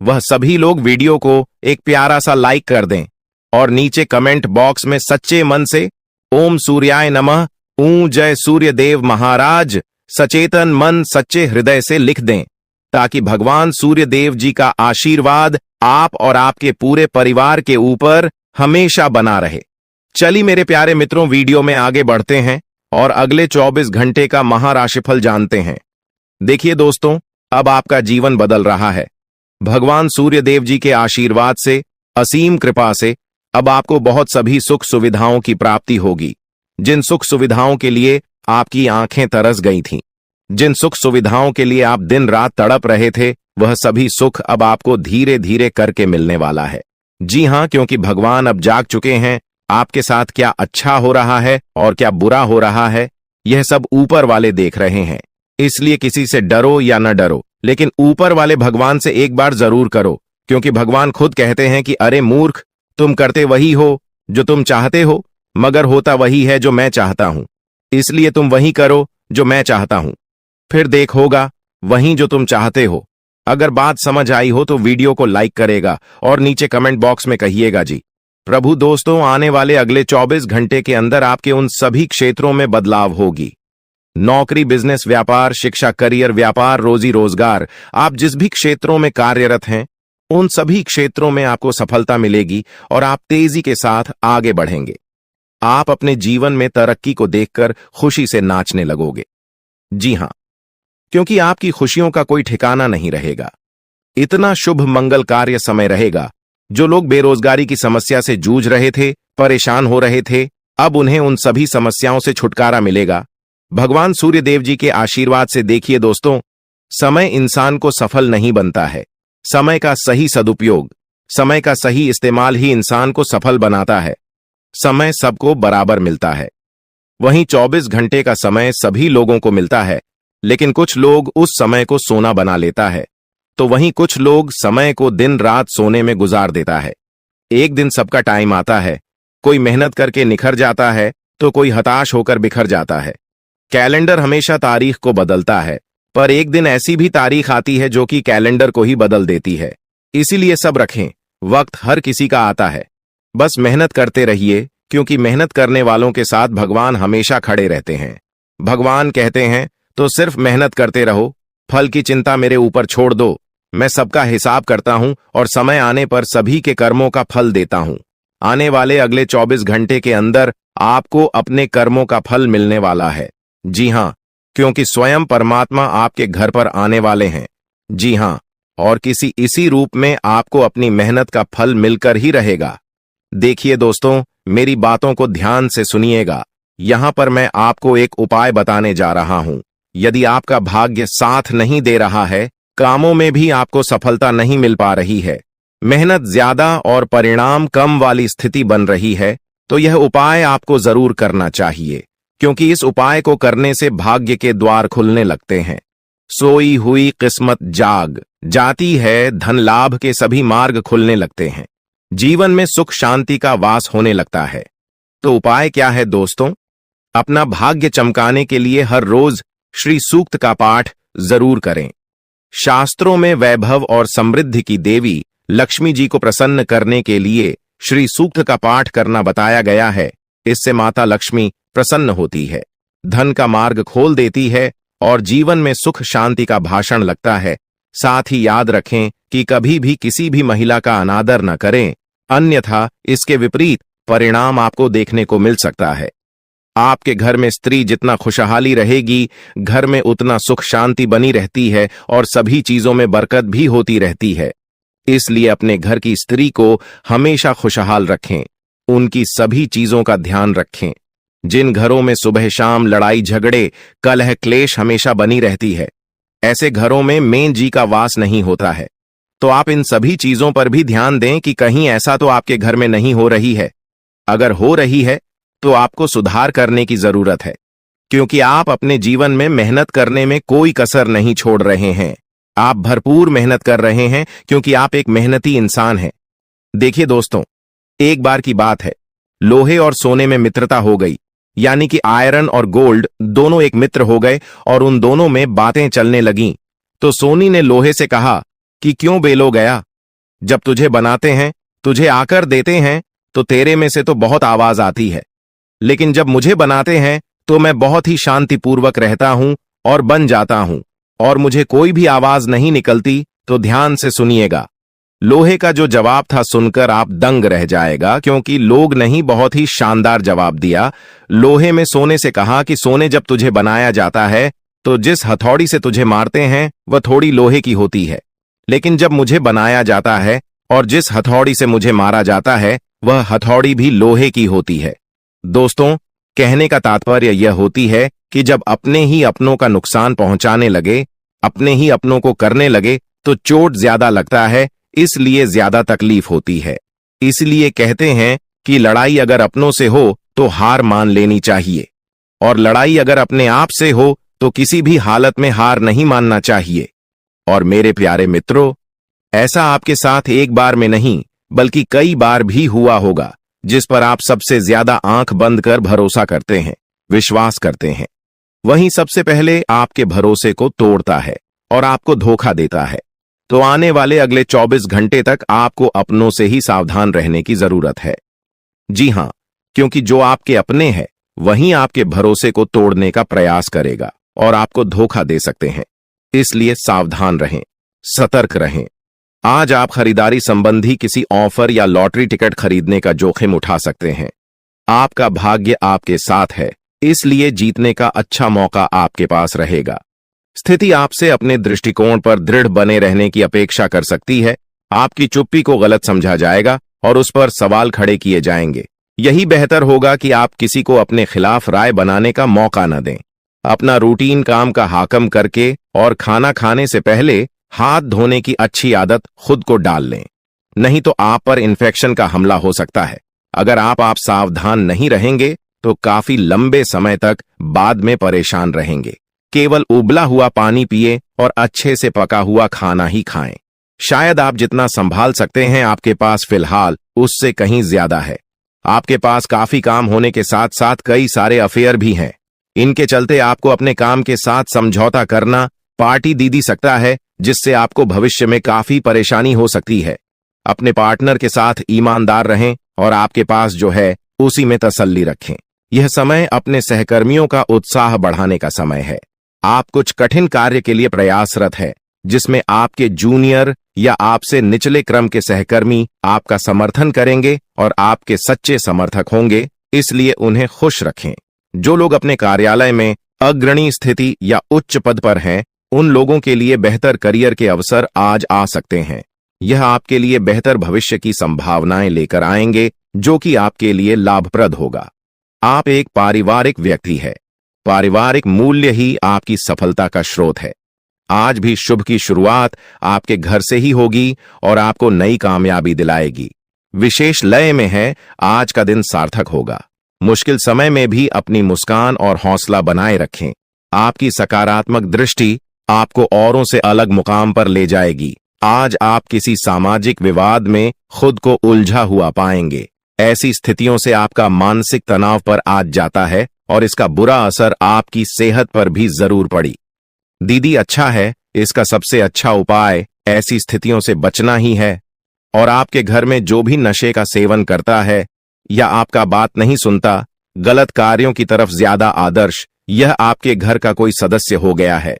वह सभी लोग वीडियो को एक प्यारा सा लाइक कर दें और नीचे कमेंट बॉक्स में सच्चे मन से ओम सूर्याय नमः, ऊं जय सूर्य देव महाराज, सचेतन मन सच्चे हृदय से लिख दें, ताकि भगवान सूर्य देव जी का आशीर्वाद आप और आपके पूरे परिवार के ऊपर हमेशा बना रहे। चलिए मेरे प्यारे मित्रों, वीडियो में आगे बढ़ते हैं और अगले 24 घंटे का महाराशिफल जानते हैं। देखिए दोस्तों, अब आपका जीवन बदल रहा है। भगवान सूर्य देव जी के आशीर्वाद से, असीम कृपा से अब आपको बहुत सभी सुख सुविधाओं की प्राप्ति होगी। जिन सुख सुविधाओं के लिए आपकी आंखें तरस गई थीं, जिन सुख सुविधाओं के लिए आप दिन रात तड़प रहे थे, वह सभी सुख अब आपको धीरे धीरे करके मिलने वाला है। जी हां, क्योंकि भगवान अब जाग चुके हैं। आपके साथ क्या अच्छा हो रहा है और क्या बुरा हो रहा है, यह सब ऊपर वाले देख रहे हैं। इसलिए किसी से डरो या न डरो, लेकिन ऊपर वाले भगवान से एक बार जरूर करो, क्योंकि भगवान खुद कहते हैं कि अरे मूर्ख, तुम करते वही हो जो तुम चाहते हो, मगर होता वही है जो मैं चाहता हूं। इसलिए तुम वही करो जो मैं चाहता हूं, फिर देख होगा वही जो तुम चाहते हो। अगर बात समझ आई हो तो वीडियो को लाइक करेगा और नीचे कमेंट बॉक्स में कहिएगा जी। प्रभु दोस्तों, आने वाले अगले 24 घंटे के अंदर आपके उन सभी क्षेत्रों में बदलाव होगी। नौकरी, बिजनेस, व्यापार, शिक्षा, करियर, व्यापार, रोजी रोजगार, आप जिस भी क्षेत्रों में कार्यरत हैं, उन सभी क्षेत्रों में आपको सफलता मिलेगी और आप तेजी के साथ आगे बढ़ेंगे। आप अपने जीवन में तरक्की को देखकर खुशी से नाचने लगोगे। जी हां, क्योंकि आपकी खुशियों का कोई ठिकाना नहीं रहेगा। इतना शुभ मंगल कार्य समय रहेगा। जो लोग बेरोजगारी की समस्या से जूझ रहे थे, परेशान हो रहे थे, अब उन्हें उन सभी समस्याओं से छुटकारा मिलेगा भगवान सूर्य देव जी के आशीर्वाद से। देखिए दोस्तों, समय इंसान को सफल नहीं बनता है। समय का सही सदुपयोग, समय का सही इस्तेमाल ही इंसान को सफल बनाता है। समय सबको बराबर मिलता है। वहीं 24 घंटे का समय सभी लोगों को मिलता है, लेकिन कुछ लोग उस समय को सोना बना लेता है, तो वहीं कुछ लोग समय को दिन रात सोने में गुजार देता है। एक दिन सबका टाइम आता है। कोई मेहनत करके निखर जाता है तो कोई हताश होकर बिखर जाता है। कैलेंडर हमेशा तारीख को बदलता है, पर एक दिन ऐसी भी तारीख आती है जो कि कैलेंडर को ही बदल देती है। इसीलिए सब रखें, वक्त हर किसी का आता है। बस मेहनत करते रहिए, क्योंकि मेहनत करने वालों के साथ भगवान हमेशा खड़े रहते हैं। भगवान कहते हैं तो सिर्फ मेहनत करते रहो, फल की चिंता मेरे ऊपर छोड़ दो। मैं सबका हिसाब करता हूं और समय आने पर सभी के कर्मों का फल देता हूं। आने वाले अगले 24 घंटे के अंदर आपको अपने कर्मों का फल मिलने वाला है। जी हां, क्योंकि स्वयं परमात्मा आपके घर पर आने वाले हैं। जी हां, और किसी इसी रूप में आपको अपनी मेहनत का फल मिलकर ही रहेगा। देखिए दोस्तों, मेरी बातों को ध्यान से सुनिएगा। यहां पर मैं आपको एक उपाय बताने जा रहा हूं। यदि आपका भाग्य साथ नहीं दे रहा है, कामों में भी आपको सफलता नहीं मिल पा रही है, मेहनत ज्यादा और परिणाम कम वाली स्थिति बन रही है, तो यह उपाय आपको जरूर करना चाहिए, क्योंकि इस उपाय को करने से भाग्य के द्वार खुलने लगते हैं। सोई हुई किस्मत जाग जाती है, धन लाभ के सभी मार्ग खुलने लगते हैं, जीवन में सुख शांति का वास होने लगता है। तो उपाय क्या है दोस्तों? अपना भाग्य चमकाने के लिए हर रोज श्री सूक्त का पाठ जरूर करें। शास्त्रों में वैभव और समृद्धि की देवी लक्ष्मी जी को प्रसन्न करने के लिए श्री सूक्त का पाठ करना बताया गया है। इससे माता लक्ष्मी प्रसन्न होती है, धन का मार्ग खोल देती है और जीवन में सुख शांति का भाषण लगता है। साथ ही याद रखें कि कभी भी किसी भी महिला का अनादर न करें, अन्यथा इसके विपरीत परिणाम आपको देखने को मिल सकता है। आपके घर में स्त्री जितना खुशहाली रहेगी, घर में उतना सुख शांति बनी रहती है और सभी चीजों में बरकत भी होती रहती है। इसलिए अपने घर की स्त्री को हमेशा खुशहाल रखें, उनकी सभी चीजों का ध्यान रखें। जिन घरों में सुबह शाम लड़ाई झगड़े कलह क्लेश हमेशा बनी रहती है, ऐसे घरों में मेन जी का वास नहीं होता है। तो आप इन सभी चीजों पर भी ध्यान दें कि कहीं ऐसा तो आपके घर में नहीं हो रही है। अगर हो रही है तो आपको सुधार करने की जरूरत है, क्योंकि आप अपने जीवन में मेहनत करने में कोई कसर नहीं छोड़ रहे हैं। आप भरपूर मेहनत कर रहे हैं क्योंकि आप एक मेहनती इंसान हैं। देखिए दोस्तों, एक बार की बात है, लोहे और सोने में मित्रता हो गई, यानी कि आयरन और गोल्ड दोनों एक मित्र हो गए और उन दोनों में बातें चलने लगीं। तो सोनी ने लोहे से कहा कि क्यों बेलो गया, जब तुझे बनाते हैं, तुझे आकर देते हैं, तो तेरे में से तो बहुत आवाज आती है, लेकिन जब मुझे बनाते हैं तो मैं बहुत ही शांतिपूर्वक रहता हूं और बन जाता हूं, और मुझे कोई भी आवाज नहीं निकलती। तो ध्यान से सुनिएगा। लोहे का जो जवाब था सुनकर आप दंग रह जाएगा, क्योंकि लोग नहीं, बहुत ही शानदार जवाब दिया। लोहे में सोने से कहा कि सोने, जब तुझे बनाया जाता है तो जिस हथौड़ी से तुझे मारते हैं वह थोड़ी लोहे की होती है, लेकिन जब मुझे बनाया जाता है और जिस हथौड़ी से मुझे मारा जाता है वह हथौड़ी भी लोहे की होती है। दोस्तों, कहने का तात्पर्य यह होती है कि जब अपने ही अपनों का नुकसान पहुंचाने लगे, अपने ही अपनों को करने लगे, तो चोट ज्यादा लगता है, इसलिए ज्यादा तकलीफ होती है। इसलिए कहते हैं कि लड़ाई अगर अपनों से हो तो हार मान लेनी चाहिए, और लड़ाई अगर अपने आप से हो तो किसी भी हालत में हार नहीं मानना चाहिए। और मेरे प्यारे मित्रों, ऐसा आपके साथ एक बार में नहीं बल्कि कई बार भी हुआ होगा, जिस पर आप सबसे ज्यादा आंख बंद कर भरोसा करते हैं, विश्वास करते हैं, वहीं सबसे पहले आपके भरोसे को तोड़ता है और आपको धोखा देता है। तो आने वाले अगले 24 घंटे तक आपको अपनों से ही सावधान रहने की जरूरत है। जी हां, क्योंकि जो आपके अपने हैं वहीं आपके भरोसे को तोड़ने का प्रयास करेगा और आपको धोखा दे सकते हैं। इसलिए सावधान रहें, सतर्क रहें। आज आप खरीदारी संबंधी किसी ऑफर या लॉटरी टिकट खरीदने का जोखिम उठा सकते हैं। आपका भाग्य आपके साथ है, इसलिए जीतने का अच्छा मौका आपके पास रहेगा। स्थिति आपसे अपने दृष्टिकोण पर दृढ़ बने रहने की अपेक्षा कर सकती है। आपकी चुप्पी को गलत समझा जाएगा और उस पर सवाल खड़े किए जाएंगे। यही बेहतर होगा कि आप किसी को अपने खिलाफ राय बनाने का मौका न दें। अपना रूटीन काम का हाकम करके और खाना खाने से पहले हाथ धोने की अच्छी आदत खुद को डाल लें, नहीं तो आप पर इन्फेक्शन का हमला हो सकता है। अगर आप सावधान नहीं रहेंगे तो काफी लंबे समय तक बाद में परेशान रहेंगे। केवल उबला हुआ पानी पिए और अच्छे से पका हुआ खाना ही खाएं। शायद आप जितना संभाल सकते हैं आपके पास फिलहाल उससे कहीं ज्यादा है। आपके पास काफी काम होने के साथ साथ कई सारे अफेयर भी हैं। इनके चलते आपको अपने काम के साथ समझौता करना पार्टी दे सकता है, जिससे आपको भविष्य में काफी परेशानी हो सकती है। अपने पार्टनर के साथ ईमानदार रहें और आपके पास जो है उसी में तसल्ली रखें। यह समय अपने सहकर्मियों का उत्साह बढ़ाने का समय है। आप कुछ कठिन कार्य के लिए प्रयासरत है, जिसमें आपके जूनियर या आपसे निचले क्रम के सहकर्मी आपका समर्थन करेंगे और आपके सच्चे समर्थक होंगे, इसलिए उन्हें खुश रखें। जो लोग अपने कार्यालय में अग्रणी स्थिति या उच्च पद पर हैं, उन लोगों के लिए बेहतर करियर के अवसर आज आ सकते हैं। यह आपके लिए बेहतर भविष्य की संभावनाएं लेकर आएंगे, जो कि आपके लिए लाभप्रद होगा। आप एक पारिवारिक व्यक्ति है। पारिवारिक मूल्य ही आपकी सफलता का स्रोत है। आज भी शुभ की शुरुआत आपके घर से ही होगी और आपको नई कामयाबी दिलाएगी। विशेष लय में है, आज का दिन सार्थक होगा। मुश्किल समय में भी अपनी मुस्कान और हौसला बनाए रखें। आपकी सकारात्मक दृष्टि आपको औरों से अलग मुकाम पर ले जाएगी। आज आप किसी सामाजिक विवाद में खुद को उलझा हुआ पाएंगे। ऐसी स्थितियों से आपका मानसिक तनाव पर आज जाता है और इसका बुरा असर आपकी सेहत पर भी जरूर पड़ी। दीदी, अच्छा है, इसका सबसे अच्छा उपाय ऐसी स्थितियों से बचना ही है। और आपके घर में जो भी नशे का सेवन करता है या आपका बात नहीं सुनता, गलत कार्यों की तरफ ज्यादा आदर्श, यह आपके घर का कोई सदस्य हो गया है।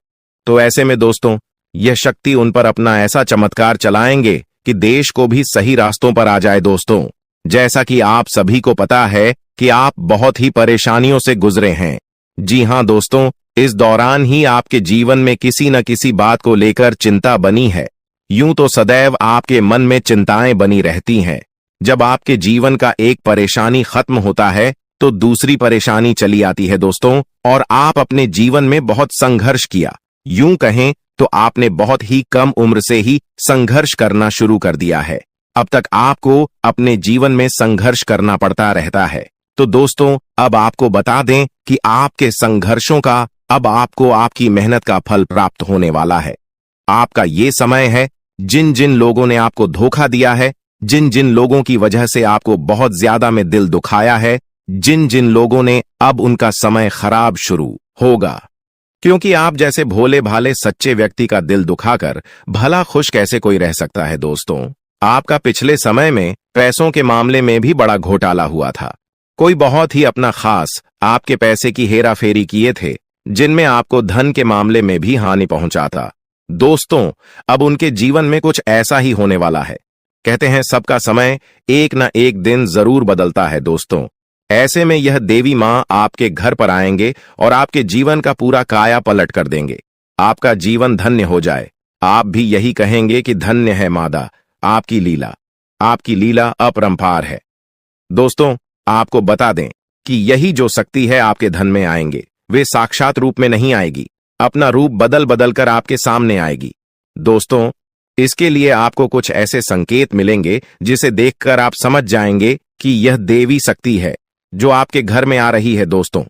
तो ऐसे में दोस्तों, यह शक्ति उन पर अपना ऐसा चमत्कार चलाएंगे कि देश को भी सही रास्तों पर आ जाए। दोस्तों, जैसा कि आप सभी को पता है कि आप बहुत ही परेशानियों से गुजरे हैं। जी हां दोस्तों, इस दौरान ही आपके जीवन में किसी न किसी बात को लेकर चिंता बनी है। यूं तो सदैव आपके मन में चिंताएं बनी रहती हैं। जब आपके जीवन का एक परेशानी खत्म होता है तो दूसरी परेशानी चली आती है दोस्तों, और आप अपने जीवन में बहुत संघर्ष किया। यूं कहें तो आपने बहुत ही कम उम्र से ही संघर्ष करना शुरू कर दिया है। अब तक आपको अपने जीवन में संघर्ष करना पड़ता रहता है। तो दोस्तों, अब आपको बता दें कि आपके संघर्षों का अब आपको आपकी मेहनत का फल प्राप्त होने वाला है। आपका ये समय है, जिन जिन लोगों ने आपको धोखा दिया है, जिन जिन लोगों की वजह से आपको बहुत ज्यादा में दिल दुखाया है, जिन जिन लोगों ने, अब उनका समय खराब शुरू होगा। क्योंकि आप जैसे भोले भाले सच्चे व्यक्ति का दिल दुखाकर भला खुश कैसे कोई रह सकता है। दोस्तों, आपका पिछले समय में पैसों के मामले में भी बड़ा घोटाला हुआ था। कोई बहुत ही अपना खास आपके पैसे की हेरा फेरी किए थे, जिनमें आपको धन के मामले में भी हानि पहुंचा था। दोस्तों, अब उनके जीवन में कुछ ऐसा ही होने वाला है। कहते हैं सबका समय एक न एक दिन जरूर बदलता है। दोस्तों, ऐसे में यह देवी मां आपके घर पर आएंगे और आपके जीवन का पूरा काया पलट कर देंगे। आपका जीवन धन्य हो जाए। आप भी यही कहेंगे कि धन्य है मादा आपकी लीला। आपकी लीला अपरंपार है। दोस्तों, आपको बता दें कि यही जो शक्ति है आपके धन में आएंगे, वे साक्षात रूप में नहीं आएगी, अपना रूप बदल बदल कर आपके सामने आएगी। दोस्तों, इसके लिए आपको कुछ ऐसे संकेत मिलेंगे जिसे देखकर आप समझ जाएंगे कि यह देवी शक्ति है जो आपके घर में आ रही है। दोस्तों,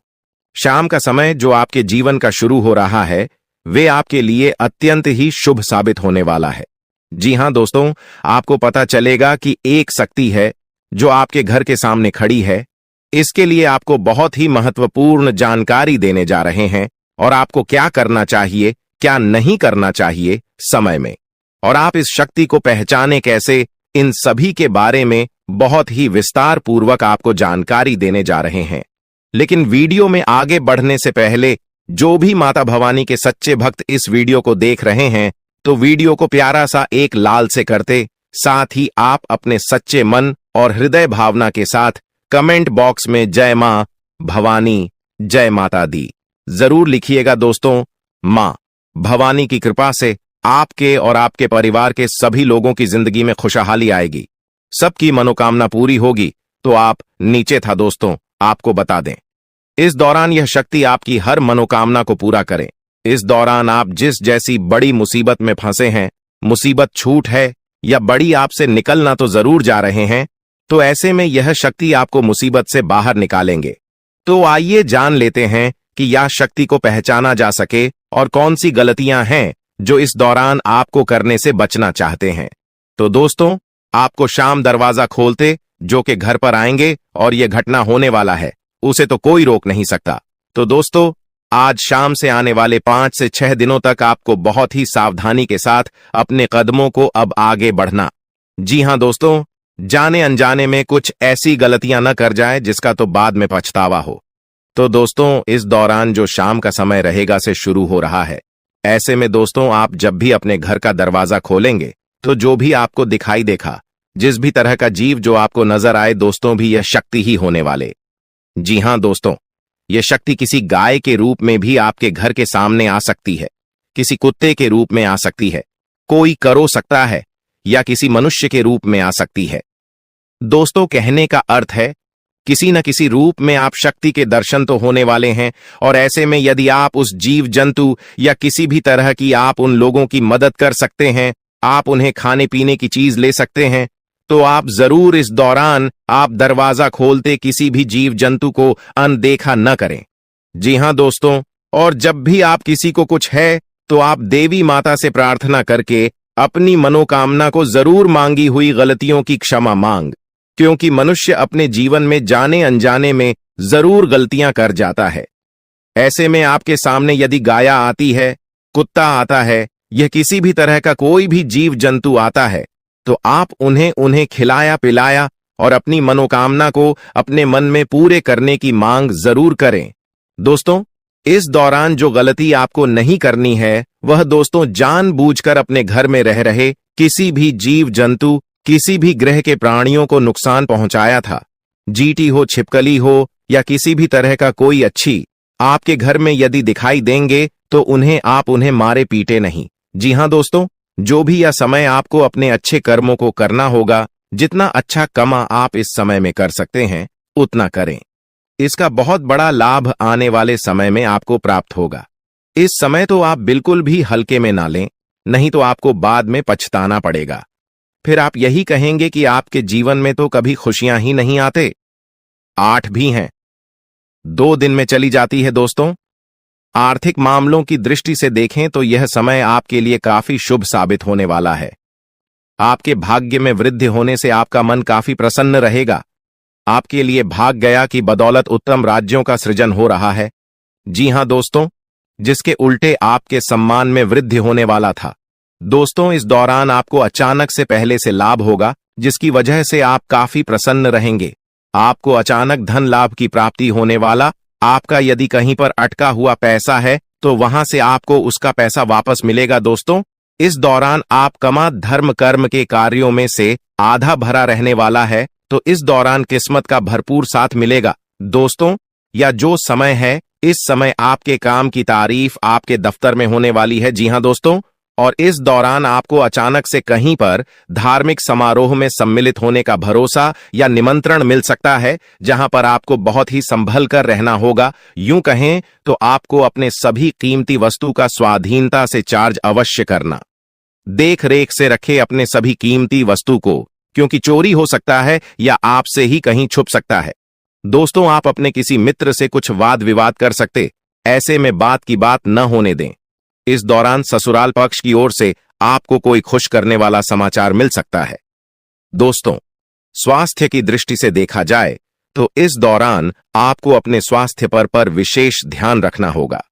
शाम का समय जो आपके जीवन का शुरू हो रहा है, वे आपके लिए अत्यंत ही शुभ साबित होने वाला है। जी हां दोस्तों, आपको पता चलेगा कि एक शक्ति है जो आपके घर के सामने खड़ी है। इसके लिए आपको बहुत ही महत्वपूर्ण जानकारी देने जा रहे हैं और आपको क्या करना चाहिए, क्या नहीं करना चाहिए समय में, और आप इस शक्ति को पहचाने कैसे, इन सभी के बारे में बहुत ही विस्तार पूर्वक आपको जानकारी देने जा रहे हैं। लेकिन वीडियो में आगे बढ़ने से पहले जो भी माता भवानी के सच्चे भक्त इस वीडियो को देख रहे हैं, तो वीडियो को प्यारा सा एक लाल से करते, साथ ही आप अपने सच्चे मन और हृदय भावना के साथ कमेंट बॉक्स में जय मां भवानी, जय माता दी जरूर लिखिएगा। दोस्तों, मां भवानी की कृपा से आपके और आपके परिवार के सभी लोगों की जिंदगी में खुशहाली आएगी, सबकी मनोकामना पूरी होगी। तो आप नीचे था दोस्तों, आपको बता दें, इस दौरान यह शक्ति आपकी हर मनोकामना को पूरा करें। इस दौरान आप जिस जैसी बड़ी मुसीबत में फंसे हैं, मुसीबत छूट है या बड़ी आपसे निकलना तो जरूर जा रहे हैं, तो ऐसे में यह शक्ति आपको मुसीबत से बाहर निकालेंगे। तो आइए जान लेते हैं कि यह शक्ति को पहचाना जा सके और कौन सी गलतियां हैं जो इस दौरान आपको करने से बचना चाहते हैं। तो दोस्तों, आपको शाम दरवाजा खोलते जो कि घर पर आएंगे और यह घटना होने वाला है, उसे तो कोई रोक नहीं सकता। तो दोस्तों, आज शाम से आने वाले 5 से 6 दिनों तक आपको बहुत ही सावधानी के साथ अपने कदमों को अब आगे बढ़ना। जी हां दोस्तों, जाने अनजाने में कुछ ऐसी गलतियां न कर जाए जिसका तो बाद में पछतावा हो। तो दोस्तों, इस दौरान जो शाम का समय रहेगा से शुरू हो रहा है। ऐसे में दोस्तों, आप जब भी अपने घर का दरवाजा खोलेंगे तो जो भी आपको दिखाई देखा, जिस भी तरह का जीव जो आपको नजर आए दोस्तों, भी यह शक्ति ही होने वाले। जी हां दोस्तों, यह शक्ति किसी गाय के रूप में भी आपके घर के सामने आ सकती है, किसी कुत्ते के रूप में आ सकती है, कोई करो सकता है, या किसी मनुष्य के रूप में आ सकती है। दोस्तों, कहने का अर्थ है किसी न किसी रूप में आप शक्ति के दर्शन तो होने वाले हैं, और ऐसे में यदि आप उस जीव जंतु या किसी भी तरह की आप उन लोगों की मदद कर सकते हैं, आप उन्हें खाने पीने की चीज ले सकते हैं, तो आप जरूर इस दौरान आप दरवाजा खोलते किसी भी जीव जंतु को अनदेखा न करें। जी हां दोस्तों, और जब भी आप किसी को कुछ है तो आप देवी माता से प्रार्थना करके अपनी मनोकामना को जरूर मांगी हुई गलतियों की क्षमा मांग, क्योंकि मनुष्य अपने जीवन में जाने अनजाने में जरूर गलतियां कर जाता है। ऐसे में आपके सामने यदि गाया आती है, कुत्ता आता है, यह किसी भी तरह का कोई भी जीव जंतु आता है, तो आप उन्हें खिलाया पिलाया और अपनी मनोकामना को अपने मन में पूरे करने की मांग जरूर करें। दोस्तों, इस दौरान जो गलती आपको नहीं करनी है, वह दोस्तों जानबूझकर अपने घर में रह रहे किसी भी जीव जंतु, किसी भी ग्रह के प्राणियों को नुकसान पहुंचाया था। जीटी हो, छिपकली हो, या किसी भी तरह का कोई अच्छी आपके घर में यदि दिखाई देंगे तो आप उन्हें मारे पीटे नहीं। जी हां दोस्तों, जो भी यह समय आपको अपने अच्छे कर्मों को करना होगा, जितना अच्छा कमा आप इस समय में कर सकते हैं उतना करें। इसका बहुत बड़ा लाभ आने वाले समय में आपको प्राप्त होगा। इस समय तो आप बिल्कुल भी हल्के में ना लें, नहीं तो आपको बाद में पछताना पड़ेगा। फिर आप यही कहेंगे कि आपके जीवन में तो कभी खुशियां ही नहीं आते। 8 भी हैं, 2 दिन में चली जाती है। दोस्तों, आर्थिक मामलों की दृष्टि से देखें तो यह समय आपके लिए काफी शुभ साबित होने वाला है। आपके भाग्य में वृद्धि होने से आपका मन काफी प्रसन्न रहेगा। आपके लिए भाग गया की बदौलत उत्तम राज्यों का सृजन हो रहा है। जी हां दोस्तों, जिसके उल्टे आपके सम्मान में वृद्धि होने वाला था। दोस्तों, इस दौरान आपको अचानक से पहले से लाभ होगा, जिसकी वजह से आप काफी प्रसन्न रहेंगे। आपको अचानक धन लाभ की प्राप्ति होने वाला। आपका यदि कहीं पर अटका हुआ पैसा है तो वहां से आपको उसका पैसा वापस मिलेगा। दोस्तों, इस दौरान आप कमा धर्म कर्म के कार्यों में से आधा भरा रहने वाला है, तो इस दौरान किस्मत का भरपूर साथ मिलेगा। दोस्तों, या जो समय है, इस समय आपके काम की तारीफ आपके दफ्तर में होने वाली है। जी हां दोस्तों, और इस दौरान आपको अचानक से कहीं पर धार्मिक समारोह में सम्मिलित होने का भरोसा या निमंत्रण मिल सकता है, जहां पर आपको बहुत ही संभल कर रहना होगा। यूं कहें तो आपको अपने सभी कीमती वस्तु का स्वाधीनता से चार्ज अवश्य करना। देख रेख से रखे अपने सभी कीमती वस्तु को, क्योंकि चोरी हो सकता है या आपसे ही कहीं छुप सकता है। दोस्तों, आप अपने किसी मित्र से कुछ वाद विवाद कर सकते, ऐसे में बात की बात न होने दें। इस दौरान ससुराल पक्ष की ओर से आपको कोई खुश करने वाला समाचार मिल सकता है। दोस्तों, स्वास्थ्य की दृष्टि से देखा जाए तो इस दौरान आपको अपने स्वास्थ्य पर विशेष ध्यान रखना होगा।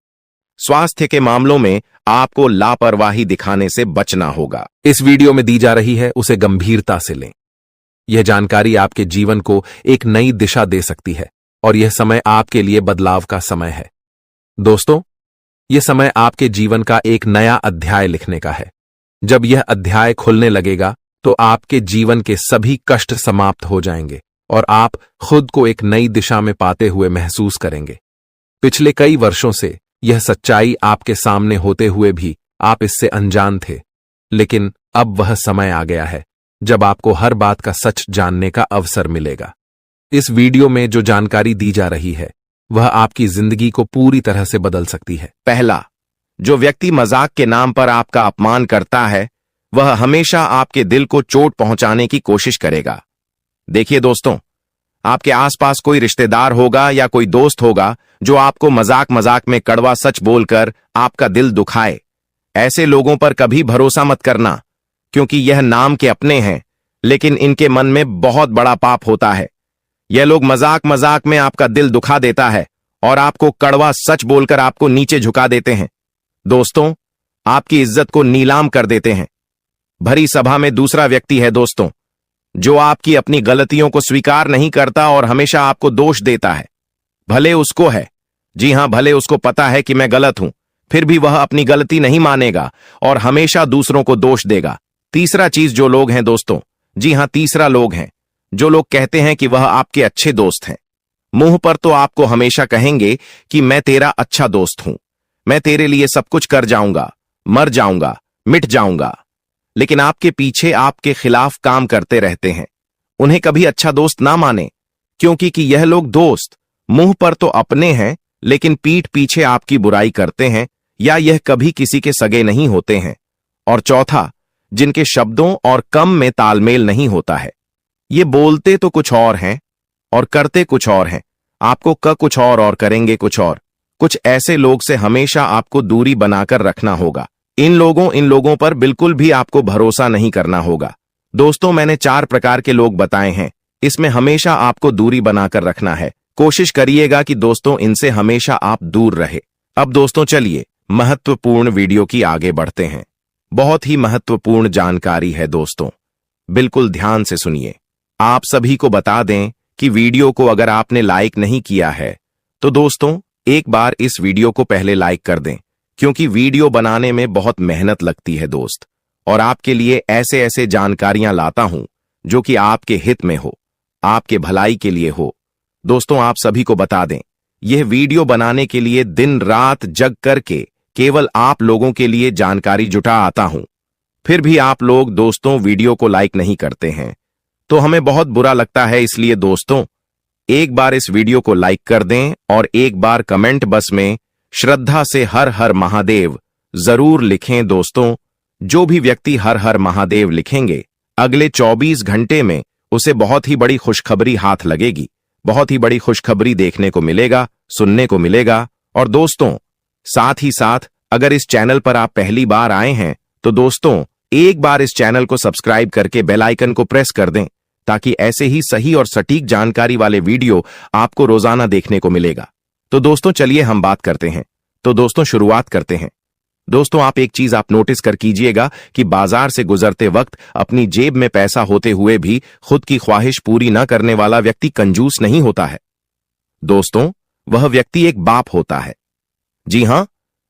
स्वास्थ्य के मामलों में आपको लापरवाही दिखाने से बचना होगा। इस वीडियो में दी जा रही है उसे गंभीरता से लें। यह जानकारी आपके जीवन को एक नई दिशा दे सकती है, और यह समय आपके लिए बदलाव का समय है। दोस्तों, यह समय आपके जीवन का एक नया अध्याय लिखने का है। जब यह अध्याय खुलने लगेगा तो आपके जीवन के सभी कष्ट समाप्त हो जाएंगे और आप खुद को एक नई दिशा में पाते हुए महसूस करेंगे। पिछले कई वर्षों से यह सच्चाई आपके सामने होते हुए भी आप इससे अनजान थे, लेकिन अब वह समय आ गया है जब आपको हर बात का सच जानने का अवसर मिलेगा। इस वीडियो में जो जानकारी दी जा रही है वह आपकी जिंदगी को पूरी तरह से बदल सकती है। पहला, जो व्यक्ति मजाक के नाम पर आपका अपमान करता है, वह हमेशा आपके दिल को चोट पहुंचाने की कोशिश करेगा। देखिए दोस्तों, आपके आसपास कोई रिश्तेदार होगा या कोई दोस्त होगा जो आपको मजाक मजाक में कड़वा सच बोलकर आपका दिल दुखाए। ऐसे लोगों पर कभी भरोसा मत करना, क्योंकि यह नाम के अपने हैं, लेकिन इनके मन में बहुत बड़ा पाप होता है। यह लोग मजाक मजाक में आपका दिल दुखा देता है और आपको कड़वा सच बोलकर आपको नीचे झुका देते हैं। दोस्तों, आपकी इज्जत को नीलाम कर देते हैं। भरी सभा में दूसरा व्यक्ति है दोस्तों, जो आपकी अपनी गलतियों को स्वीकार नहीं करता और हमेशा आपको दोष देता है। भले उसको है, जी हां, भले उसको पता है कि मैं गलत हूं, फिर भी वह अपनी गलती नहीं मानेगा और हमेशा दूसरों को दोष देगा। तीसरा चीज जो लोग हैं दोस्तों, जी हां, तीसरा लोग हैं जो लोग कहते हैं कि वह आपके अच्छे दोस्त हैं। मुंह पर तो आपको हमेशा कहेंगे कि मैं तेरा अच्छा दोस्त हूं, मैं तेरे लिए सब कुछ कर जाऊंगा, मर जाऊंगा, मिट जाऊंगा, लेकिन आपके पीछे आपके खिलाफ काम करते रहते हैं। उन्हें कभी अच्छा दोस्त ना माने, क्योंकि कि यह लोग दोस्त मुंह पर तो अपने हैं लेकिन पीठ पीछे आपकी बुराई करते हैं, या यह कभी किसी के सगे नहीं होते हैं। और चौथा, जिनके शब्दों और कम में तालमेल नहीं होता है। ये बोलते तो कुछ और हैं और करते कुछ और हैं, आपको कुछ और करेंगे कुछ और। कुछ ऐसे लोग से हमेशा आपको दूरी बनाकर रखना होगा। इन लोगों पर बिल्कुल भी आपको भरोसा नहीं करना होगा। दोस्तों, मैंने 4 प्रकार के लोग बताए हैं, इसमें हमेशा आपको दूरी बनाकर रखना है। कोशिश करिएगा कि दोस्तों इनसे हमेशा आप दूर रहे। अब दोस्तों चलिए महत्वपूर्ण वीडियो की आगे बढ़ते हैं। बहुत ही महत्वपूर्ण जानकारी है दोस्तों, बिल्कुल ध्यान से सुनिए। आप सभी को बता दें कि वीडियो को अगर आपने लाइक नहीं किया है तो दोस्तों एक बार इस वीडियो को पहले लाइक कर दें, क्योंकि वीडियो बनाने में बहुत मेहनत लगती है दोस्त, और आपके लिए ऐसे ऐसे जानकारियां लाता हूं जो कि आपके हित में हो, आपके भलाई के लिए हो। दोस्तों, आप सभी को बता दें, यह वीडियो बनाने के लिए दिन रात जग करके केवल आप लोगों के लिए जानकारी जुटा आता हूं। फिर भी आप लोग दोस्तों वीडियो को लाइक नहीं करते हैं, तो हमें बहुत बुरा लगता है। इसलिए दोस्तों एक बार इस वीडियो को लाइक कर दें और एक बार कमेंट बॉक्स में श्रद्धा से हर हर महादेव जरूर लिखें। दोस्तों, जो भी व्यक्ति हर हर महादेव लिखेंगे, अगले 24 घंटे में उसे बहुत ही बड़ी खुशखबरी हाथ लगेगी, बहुत ही बड़ी खुशखबरी देखने को मिलेगा, सुनने को मिलेगा। और दोस्तों साथ ही साथ अगर इस चैनल पर आप पहली बार आए हैं तो दोस्तों एक बार इस चैनल को सब्सक्राइब करके बेल आइकन को प्रेस कर दें, ताकि ऐसे ही सही और सटीक जानकारी वाले वीडियो आपको रोजाना देखने को मिलेगा। तो दोस्तों चलिए हम बात करते हैं। तो दोस्तों शुरुआत करते हैं। दोस्तों आप एक चीज आप नोटिस कर कीजिएगा कि बाजार से गुजरते वक्त अपनी जेब में पैसा होते हुए भी खुद की ख्वाहिश पूरी न करने वाला व्यक्ति कंजूस नहीं होता है। दोस्तों वह व्यक्ति एक बाप होता है, जी हां,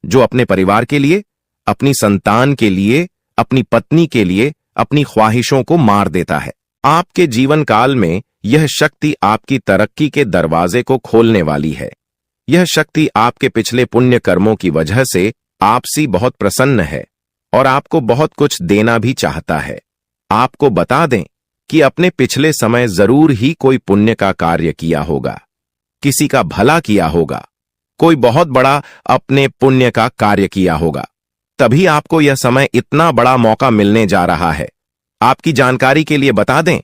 जो अपने परिवार के लिए, अपनी संतान के लिए, अपनी पत्नी के लिए अपनी ख्वाहिशों को मार देता है। आपके जीवन काल में यह शक्ति आपकी तरक्की के दरवाजे को खोलने वाली है। यह शक्ति आपके पिछले पुण्य कर्मों की वजह से आपसे बहुत प्रसन्न है और आपको बहुत कुछ देना भी चाहता है। आपको बता दें कि अपने पिछले समय जरूर ही कोई पुण्य का कार्य किया होगा, किसी का भला किया होगा, कोई बहुत बड़ा अपने पुण्य का कार्य किया होगा, तभी आपको यह समय इतना बड़ा मौका मिलने जा रहा है। आपकी जानकारी के लिए बता दें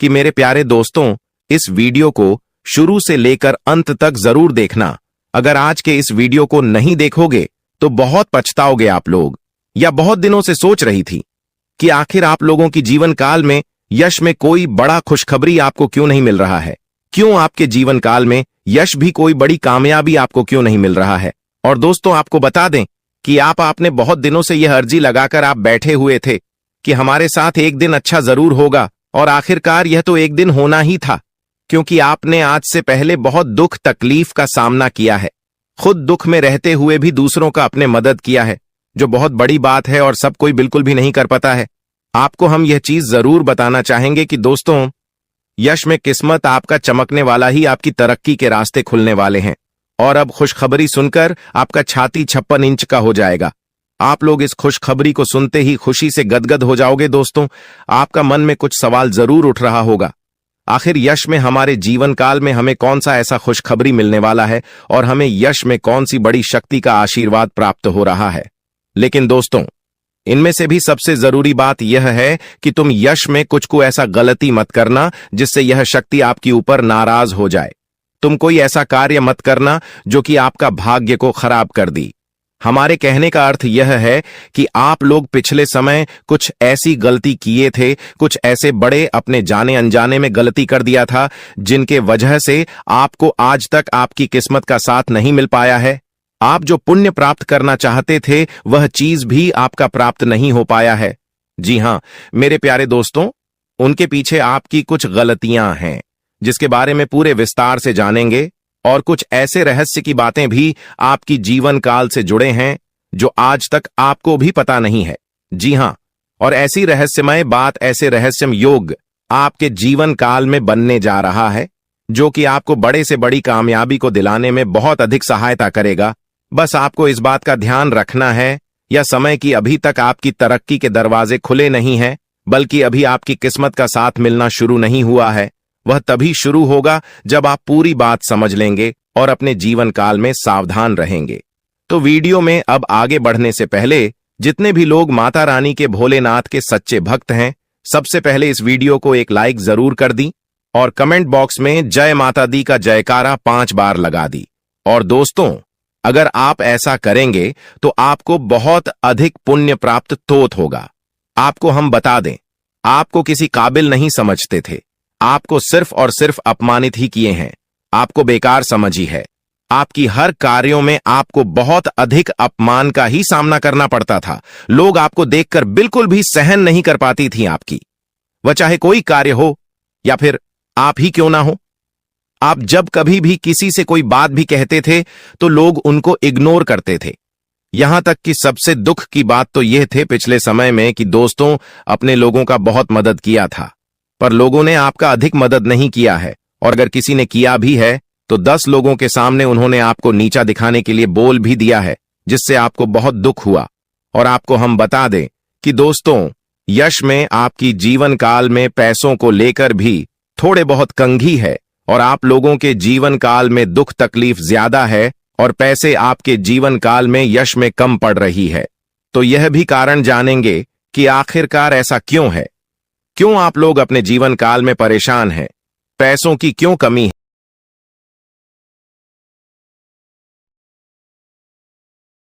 कि मेरे प्यारे दोस्तों, इस वीडियो को शुरू से लेकर अंत तक जरूर देखना। अगर आज के इस वीडियो को नहीं देखोगे तो बहुत पछताओगे आप लोग। या बहुत दिनों से सोच रही थी कि आखिर आप लोगों की जीवन काल में यश में कोई बड़ा खुशखबरी आपको क्यों नहीं मिल रहा है, क्यों आपके जीवन काल में यश भी कोई बड़ी कामयाबी आपको क्यों नहीं मिल रहा है। और दोस्तों आपको बता दें कि आपने बहुत दिनों से यह अर्जी लगाकर आप बैठे हुए थे कि हमारे साथ एक दिन अच्छा जरूर होगा, और आखिरकार यह तो एक दिन होना ही था, क्योंकि आपने आज से पहले बहुत दुख तकलीफ का सामना किया है, खुद दुख में रहते हुए भी दूसरों का अपने मदद किया है, जो बहुत बड़ी बात है और सब कोई बिल्कुल भी नहीं कर पाता है। आपको हम यह चीज जरूर बताना चाहेंगे कि दोस्तों यश में किस्मत आपका चमकने वाला ही आपकी तरक्की के रास्ते खुलने वाले हैं। और अब खुशखबरी सुनकर आपका छाती 56 इंच का हो जाएगा। आप लोग इस खुशखबरी को सुनते ही खुशी से गदगद हो जाओगे। दोस्तों आपका मन में कुछ सवाल जरूर उठ रहा होगा, आखिर यश में हमारे जीवन काल में हमें कौन सा ऐसा खुशखबरी मिलने वाला है और हमें यश में कौन सी बड़ी शक्ति का आशीर्वाद प्राप्त हो रहा है। लेकिन दोस्तों इनमें से भी सबसे जरूरी बात यह है कि तुम यश में कुछ को ऐसा गलती मत करना जिससे यह शक्ति आपके ऊपर नाराज हो जाए। तुम कोई ऐसा कार्य मत करना जो कि आपका भाग्य को खराब कर दी। हमारे कहने का अर्थ यह है कि आप लोग पिछले समय कुछ ऐसी गलती किए थे, कुछ ऐसे बड़े अपने जाने अनजाने में गलती कर दिया था जिनके वजह से आपको आज तक आपकी किस्मत का साथ नहीं मिल पाया है। आप जो पुण्य प्राप्त करना चाहते थे वह चीज भी आपका प्राप्त नहीं हो पाया है। जी हां मेरे प्यारे दोस्तों, उनके पीछे आपकी कुछ गलतियां हैं जिसके बारे में पूरे विस्तार से जानेंगे, और कुछ ऐसे रहस्य की बातें भी आपकी जीवन काल से जुड़े हैं जो आज तक आपको भी पता नहीं है। जी हां, और ऐसी रहस्यमय बात, ऐसे रहस्यमय योग आपके जीवन काल में बनने जा रहा है, जो कि आपको बड़े से बड़ी कामयाबी को दिलाने में बहुत अधिक सहायता करेगा। बस आपको इस बात का ध्यान रखना है, यह समय की अभी तक आपकी तरक्की के दरवाजे खुले नहीं हैं, बल्कि अभी आपकी किस्मत का साथ मिलना शुरू नहीं हुआ है। वह तभी शुरू होगा जब आप पूरी बात समझ लेंगे और अपने जीवन काल में सावधान रहेंगे। तो वीडियो में अब आगे बढ़ने से पहले जितने भी लोग माता रानी के भोलेनाथ के सच्चे भक्त हैं, सबसे पहले इस वीडियो को एक लाइक जरूर कर दी और कमेंट बॉक्स में जय माता दी का जयकारा 5 बार लगा दी। और दोस्तों, अगर आप ऐसा करेंगे तो आपको बहुत अधिक पुण्य प्राप्त तोत होगा। आपको हम बता दें, आपको किसी काबिल नहीं समझते थे, आपको सिर्फ और सिर्फ अपमानित ही किए हैं, आपको बेकार समझी है। आपकी हर कार्यों में आपको बहुत अधिक अपमान का ही सामना करना पड़ता था। लोग आपको देखकर बिल्कुल भी सहन नहीं कर पाती थी आपकी, वह चाहे कोई कार्य हो या फिर आप ही क्यों ना हो। आप जब कभी भी किसी से कोई बात भी कहते थे तो लोग उनको इग्नोर करते थे। यहां तक कि सबसे दुख की बात तो यह थे पिछले समय में कि दोस्तों अपने लोगों का बहुत मदद किया था, पर लोगों ने आपका अधिक मदद नहीं किया है, और अगर किसी ने किया भी है तो 10 लोगों के सामने उन्होंने आपको नीचा दिखाने के लिए बोल भी दिया है, जिससे आपको बहुत दुख हुआ। और आपको हम बता दें कि दोस्तों, यश में आपकी जीवन काल में पैसों को लेकर भी थोड़े बहुत कंघी है, और आप लोगों के जीवन काल में दुख तकलीफ ज्यादा है और पैसे आपके जीवन काल में यश में कम पड़ रही है। तो यह भी कारण जानेंगे कि आखिरकार ऐसा क्यों है, क्यों आप लोग अपने जीवन काल में परेशान हैं, पैसों की क्यों कमी है।